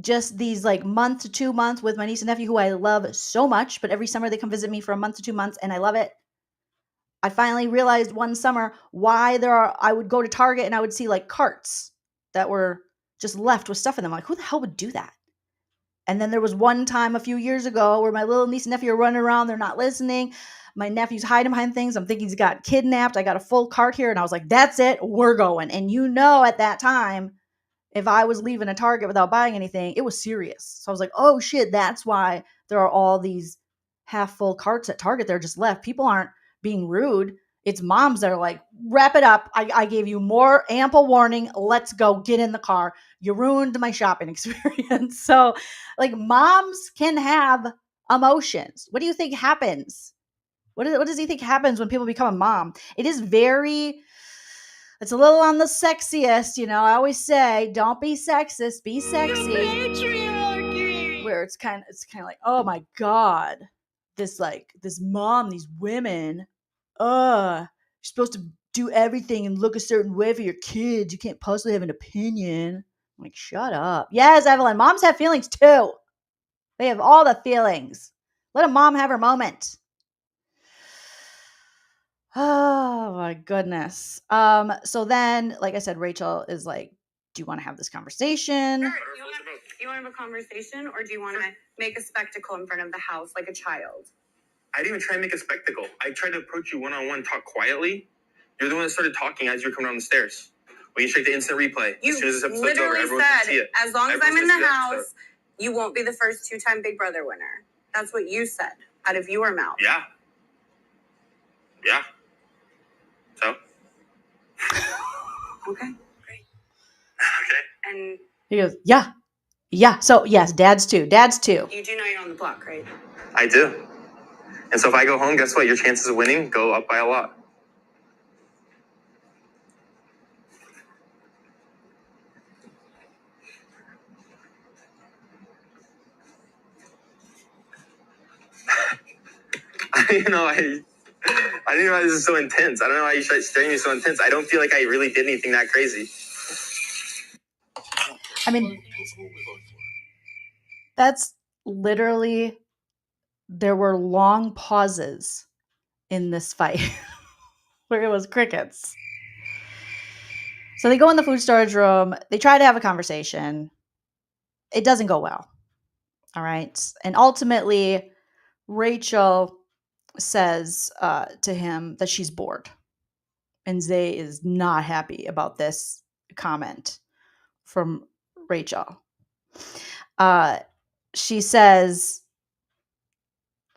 just these like month to 2 months with my niece and nephew, who I love so much, but every summer they come visit me for a month to 2 months and I love it. I finally realized one summer why I would go to Target and I would see like carts that were just left with stuff in them. I'm like, who the hell would do that? And then there was one time a few years ago where my little niece and nephew are running around. They're not listening. My nephew's hiding behind things. I'm thinking he's got kidnapped. I got a full cart here. And I was like, that's it. We're going. And at that time, if I was leaving a Target without buying anything, it was serious. So I was like, oh shit, that's why there are all these half full carts at Target. They're just left. People aren't being rude. It's moms that are like, wrap it up. I gave you more ample warning. Let's go. Get in the car. You ruined my shopping experience. So like, moms can have emotions. What do you think happens? What does he think happens when people become a mom? It's a little on the sexiest, I always say, don't be sexist, be sexy. Where it's kind of like, oh my God, this mom, these women, you're supposed to do everything and look a certain way for your kids. You can't possibly have an opinion. I'm like, shut up. Yes, Evelyn, moms have feelings too. They have all the feelings. Let a mom have her moment. Oh my goodness. So then, like I said, Rachel is like, do you want to have this conversation? You want to have a conversation, or do you want to make a spectacle in front of the house like a child? I didn't even try to make a spectacle. I tried to approach you one-on-one, talk quietly. You're the one that started talking as you were coming down the stairs. When you check the instant replay, You as soon as this episode's over, literally everyone can see said, it. as long as Everyone I'm in can see the the house, episode. you won't be the first 2-time Big Brother winner. That's what you said out of your mouth. Yeah. So? Okay. Okay. And He goes, yeah. So yes, dad's too. you do know you're on the block, right? I do. And so if I go home, guess what? Your chances of winning go up by a lot. I didn't realize this is so intense. I don't know why you staring me so intense. I don't feel like I really did anything that crazy. I mean, that's literally, there were long pauses in this fight where it was crickets. So they go in the food storage room. They try to have a conversation. It doesn't go well. All right. And ultimately, Rachel says to him that she's bored. And Zay is not happy about this comment from Rachel. She says,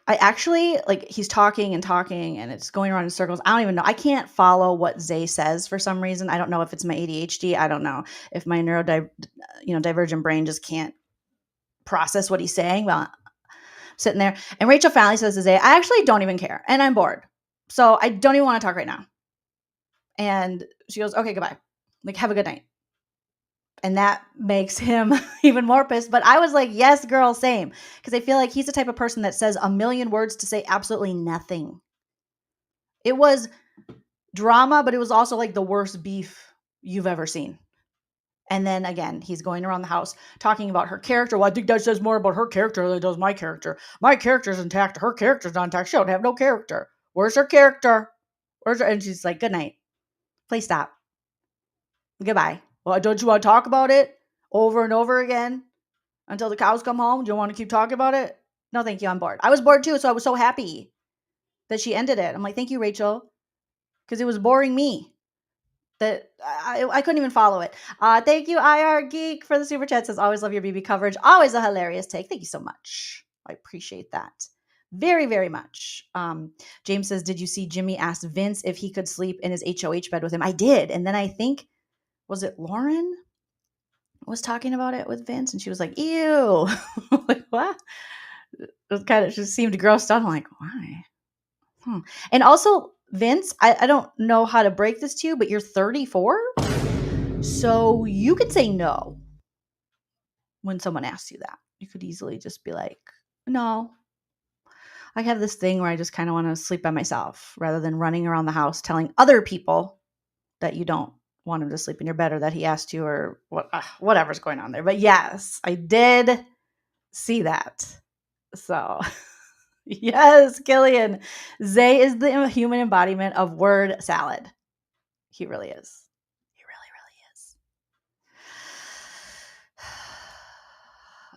I actually, like, he's talking and talking and it's going around in circles. I don't even know. I can't follow what Zay says for some reason. I don't know if it's my ADHD. I don't know if my neurodivergent brain just can't process what he's saying. Well, I'm sitting there. And Rachel finally says to Zay, I actually don't even care. And I'm bored. So I don't even want to talk right now. And she goes, okay, goodbye. Like, have a good night. And that makes him even more pissed. But I was like, yes, girl, same. Because I feel like he's the type of person that says a million words to say absolutely nothing. It was drama, but it was also like the worst beef you've ever seen. And then again, he's going around the house talking about her character. Well, I think that says more about her character than it does my character. My character's intact. Her character's not intact. She don't have no character. Where's her character? Where's her? And she's like, good night. Please stop. Goodbye. Well, don't you want to talk about it over and over again until the cows come home? Do you want to keep talking about it? No, thank you. I'm bored. I was bored too, so I was so happy that she ended it. I'm like, thank you, Rachel, because it was boring me. That I couldn't even follow it. Thank you, IR Geek, for the super chat. Says, always love your BB coverage. Always a hilarious take. Thank you so much. I appreciate that very, very much. James says, did you see Jimmy asked Vince if he could sleep in his HOH bed with him? I did. And then I think, was it Lauren was talking about it with Vince? And she was like, ew. Like, what? It was kind of, she seemed grossed out. I'm like, why? And also, Vince, I don't know how to break this to you, but you're 34. So you could say no when someone asks you that. You could easily just be like, no. I have this thing where I just kind of want to sleep by myself rather than running around the house telling other people that you don't want him to sleep in your bed or that he asked you or whatever's going on there. But yes, I did see that. So yes, Killian. Zay is the human embodiment of word salad. He really is. He really, really is.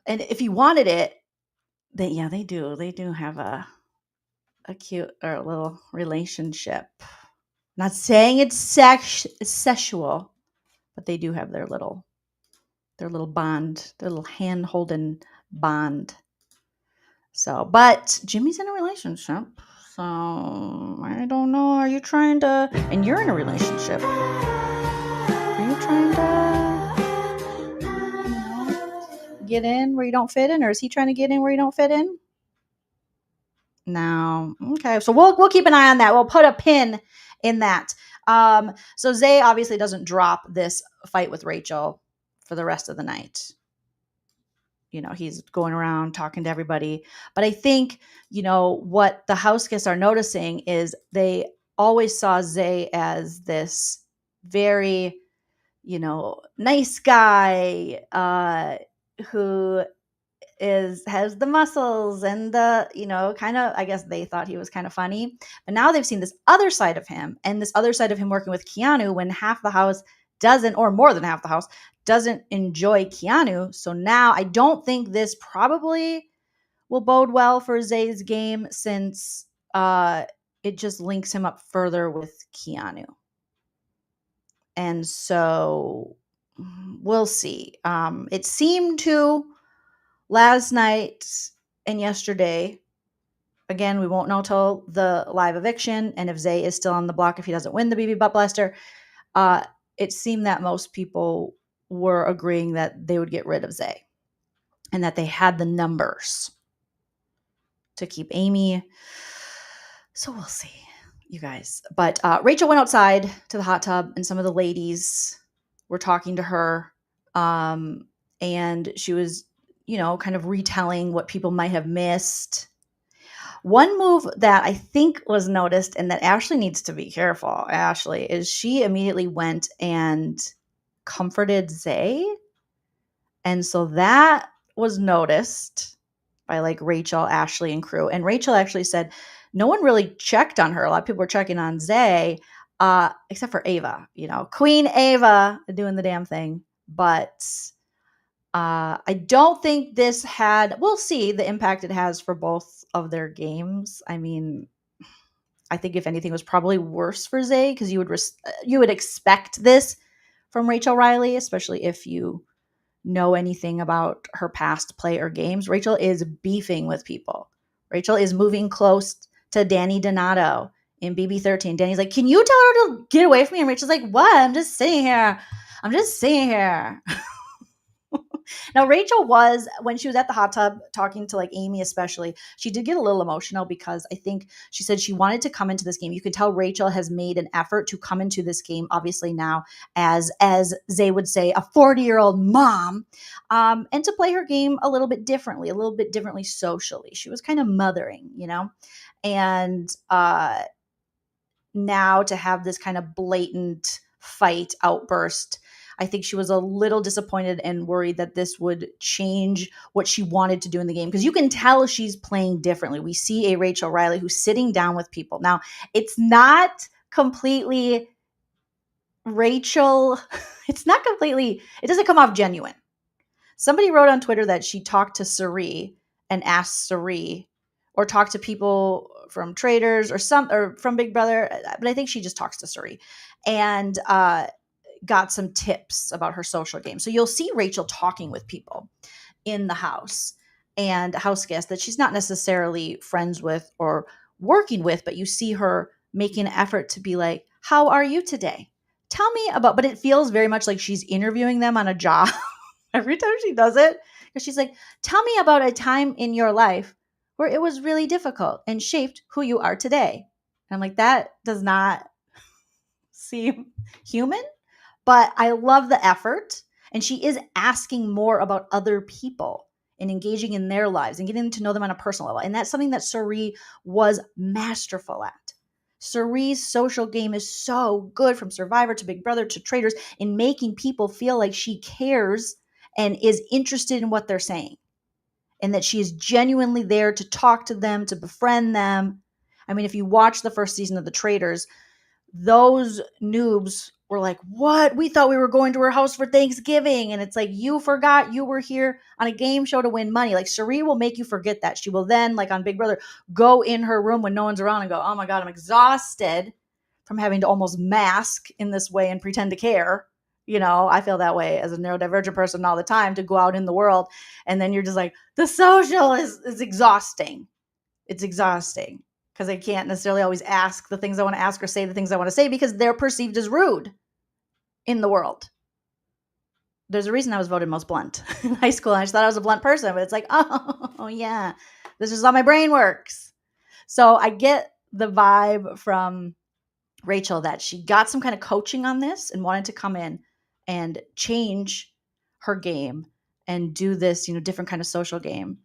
And if he wanted it, then yeah, they do. They do have a cute or a little relationship. Not saying it's sexual, but they do have their little bond, their little hand-holding bond. So, but Jimmy's in a relationship. So, I don't know. Are you trying to, and you're in a relationship. Are you trying to get in where you don't fit in? Or is he trying to get in where you don't fit in? No. Okay. So we'll keep an eye on that. We'll put a pin in that. So Zay obviously doesn't drop this fight with Rachel for the rest of the night. He's going around talking to everybody. But I think, what the house guests are noticing is they always saw Zay as this very, nice guy who has the muscles and the, kind of, I guess they thought he was kind of funny. But now they've seen this other side of him, and this other side of him working with Keanu when half the house doesn't, or more than half the house doesn't enjoy Keanu. So now I don't think this probably will bode well for Zay's game, since it just links him up further with Keanu. And so we'll see. It seemed to last night and yesterday. Again, we won't know till the live eviction, and if Zay is still on the block, if he doesn't win the BB Butt Blaster, it seemed that most people were agreeing that they would get rid of Zay and that they had the numbers to keep Amy. So we'll see, you guys. But Rachel went outside to the hot tub, and some of the ladies were talking to her, and she was, kind of retelling what people might have missed. One move that I think was noticed and that Ashley needs to be careful, Ashley, is she immediately went and comforted Zay. And so that was noticed by like Rachel, Ashley, and crew. And Rachel actually said no one really checked on her. A lot of people were checking on Zay, except for Ava, Queen Ava doing the damn thing. But I don't think this we'll see the impact it has for both of their games. I mean, I think if anything, it was probably worse for Zay because you would expect this from Rachel Riley, especially if you know anything about her past play or games. Rachel is beefing with people. Rachel is moving close to Danny Donato in BB13. Danny's like, can you tell her to get away from me? And Rachel's like, what? I'm just sitting here. Now, Rachel was, when she was at the hot tub talking to like Amy especially, she did get a little emotional because I think she said she wanted to come into this game. You could tell Rachel has made an effort to come into this game, obviously now as Zay would say, a 40-year-old mom, and to play her game a little bit differently socially. She was kind of mothering, and now to have this kind of blatant fight outburst, I think she was a little disappointed and worried that this would change what she wanted to do in the game. Because you can tell she's playing differently. We see a Rachel Riley who's sitting down with people. Now, it's not completely Rachel. It doesn't come off genuine. Somebody wrote on Twitter that she talked to Sari and asked Sari, or talked to people from traders or from Big Brother, but I think she just talks to Sari and got some tips about her social game. So you'll see Rachel talking with people in the house and house guests that she's not necessarily friends with or working with, but you see her making an effort to be like, how are you today? Tell me about, but it feels very much like she's interviewing them on a job every time she does it. Because she's like, tell me about a time in your life where it was really difficult and shaped who you are today. And I'm like, that does not seem human. But I love the effort. And she is asking more about other people and engaging in their lives and getting to know them on a personal level. And that's something that Sari was masterful at. Sari's social game is so good, from Survivor to Big Brother to Traders, in making people feel like she cares and is interested in what they're saying. And that she is genuinely there to talk to them, to befriend them. I mean, if you watch the first season of The Traders, those noobs were like, what? We thought we were going to her house for Thanksgiving. And it's like, you forgot you were here on a game show to win money. Like, Sari will make you forget that. She will then, like on Big Brother, go in her room when no one's around and go, oh my God, I'm exhausted from having to almost mask in this way and pretend to care. I feel that way as a neurodivergent person all the time, to go out in the world. And then you're just like, the social is exhausting. It's exhausting. Because I can't necessarily always ask the things I want to ask or say the things I want to say because they're perceived as rude in the world. There's a reason I was voted most blunt in high school. I just thought I was a blunt person, but it's like, oh yeah, this is how my brain works. So I get the vibe from Rachel that she got some kind of coaching on this and wanted to come in and change her game and do this, different kind of social game.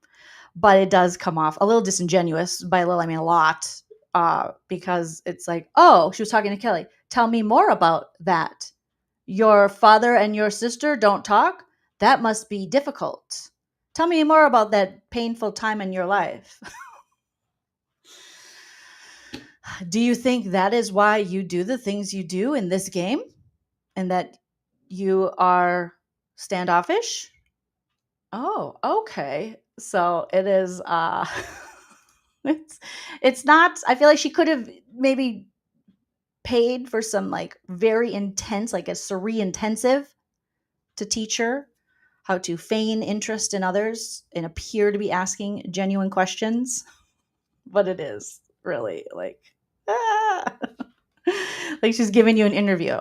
But it does come off a little disingenuous. By a little, I mean a lot, because it's like, oh, she was talking to Kelly. Tell me more about that. Your father and your sister don't talk? That must be difficult. Tell me more about that painful time in your life. Do you think that is why you do the things you do in this game? And that you are standoffish? Oh, okay. So it is it's not, I feel like she could have maybe paid for some like very intense, like a Sari intensive, to teach her how to feign interest in others and appear to be asking genuine questions. But it is really like, like she's giving you an interview.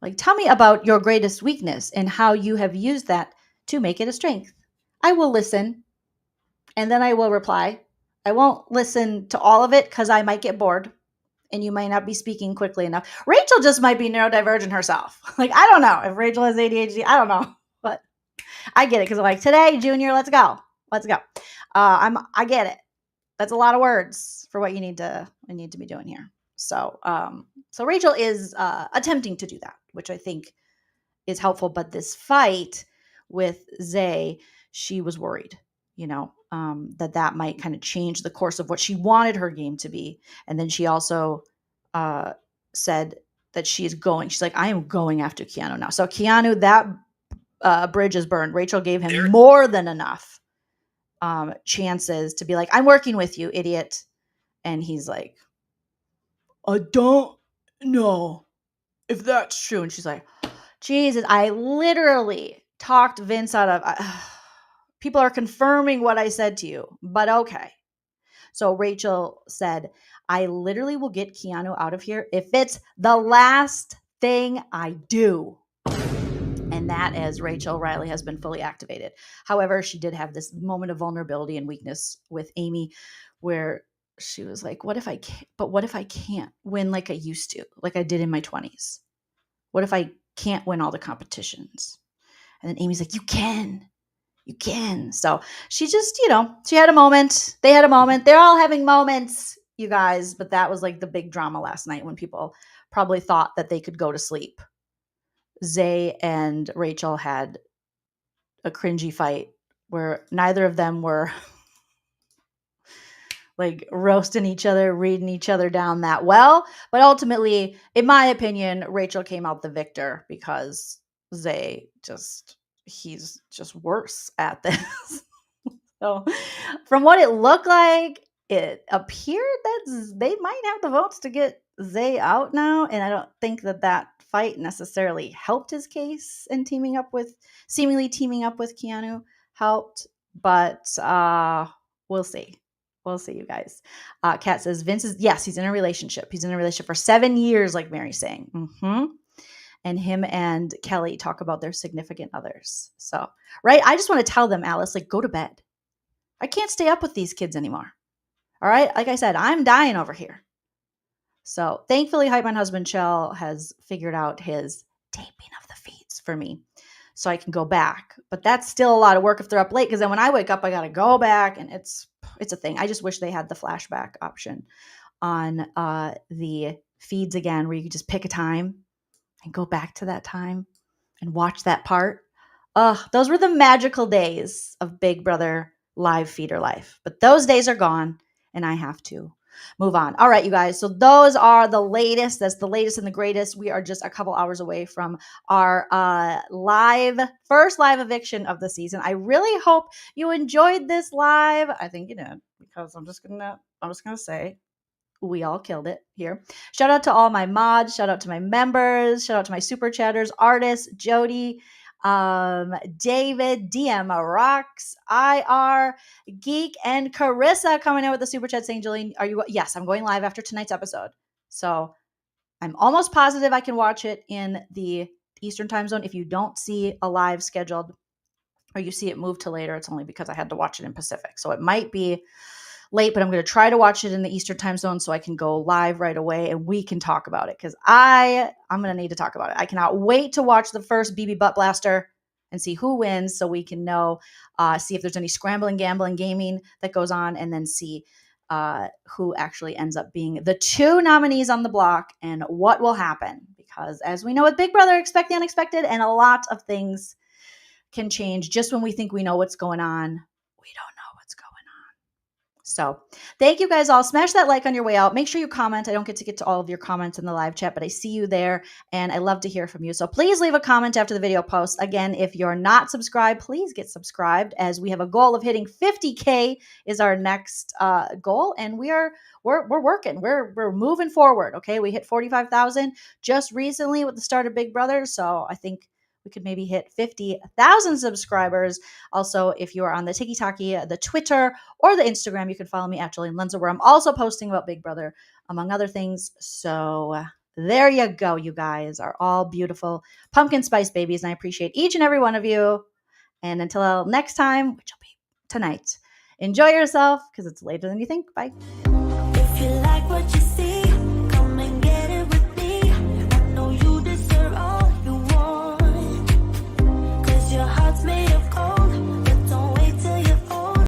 Like, tell me about your greatest weakness and how you have used that to make it a strength. I will listen and then I will reply. I won't listen to all of it because I might get bored and you might not be speaking quickly enough. Rachel just might be neurodivergent herself. Like, I don't know if Rachel has ADHD. I don't know, but I get it because I'm like, today, Junior, let's go. I get it. That's a lot of words for what you need to be doing here. So, so Rachel is attempting to do that, which I think is helpful. But this fight with Zay, she was worried, that might kind of change the course of what she wanted her game to be. And then she also said that she's like, I am going after Keanu now. So Keanu, that bridge is burned. Rachel gave him more than enough chances to be like, I'm working with you, idiot. And he's like, I don't know if that's true. And she's like, Jesus, I literally talked Vince out of people are confirming what I said to you, but okay. So Rachel said, I literally will get Keanu out of here if it's the last thing I do. And that, as Rachel Riley has been fully activated. However, she did have this moment of vulnerability and weakness with Amy where she was like, what if I can't win like I used to, like I did in my 20s? What if I can't win all the competitions? And then Amy's like, you can. So she just, she had a moment. They had a moment. They're all having moments, you guys. But that was like the big drama last night when people probably thought that they could go to sleep. Zay and Rachel had a cringy fight where neither of them were like roasting each other, reading each other down that well. But ultimately, in my opinion, Rachel came out the victor because Zay he's just worse at this. So from what it looked like, it appeared that they might have the votes to get Zay out now. And I don't think that fight necessarily helped his case, and seemingly teaming up with Keanu helped. But we'll see. We'll see, you guys. Kat says, Vince he's in a relationship. He's in a relationship for 7 years, like Mary's saying. Mm-hmm. And him and Kelly talk about their significant others. So, right? I just want to tell them, Alice, like, go to bed. I can't stay up with these kids anymore. All right? Like I said, I'm dying over here. So thankfully, Hype Man Husband Shell has figured out his taping of the feeds for me so I can go back. But that's still a lot of work if they're up late, because then when I wake up, I got to go back, and it's a thing. I just wish they had the flashback option on the feeds again, where you could just pick a time and go back to that time and watch that part. Those were the magical days of Big Brother live feeder life. But those days are gone, and I have to move on. All right, you guys. So those are the latest. That's the latest and the greatest. We are just a couple hours away from our first live eviction of the season. I really hope you enjoyed this live. I think you did, because I'm just gonna say we all killed it here. Shout out to all my mods. Shout out to my members. Shout out to my super chatters, artists, Jody, David, DM Rocks, IR, Geek, and Carissa coming in with the super chat saying, Jolene, yes, I'm going live after tonight's episode. So I'm almost positive I can watch it in the Eastern time zone. If you don't see a live scheduled or you see it moved to later, it's only because I had to watch it in Pacific. So it might be late, but I'm going to try to watch it in the Eastern time zone so I can go live right away and we can talk about it, because I'm going to need to talk about it. I cannot wait to watch the first BB Butt Blaster and see who wins, so we can know, see if there's any scrambling, gambling, gaming that goes on, and then see who actually ends up being the 2 nominees on the block and what will happen. Because as we know with Big Brother, expect the unexpected, and a lot of things can change just when we think we know what's going on. We don't know what's going on. So thank you guys all. Smash that like on your way out. Make sure you comment. I don't get to all of your comments in the live chat, but I see you there, and I love to hear from you. So please leave a comment after the video post. Again, if you're not subscribed, please get subscribed, as we have a goal of hitting 50K is our next goal, and we're working. We're moving forward. Okay, we hit 45,000 just recently with the start of Big Brother, so I think we could maybe hit 50,000 subscribers. Also, if you are on the TikTok, the Twitter, or the Instagram, you can follow me at Joleen Lunzer, where I'm also posting about Big Brother, among other things. So there you go. You guys are all beautiful pumpkin spice babies, and I appreciate each and every one of you. And until next time, which will be tonight, enjoy yourself, because it's later than you think. Bye.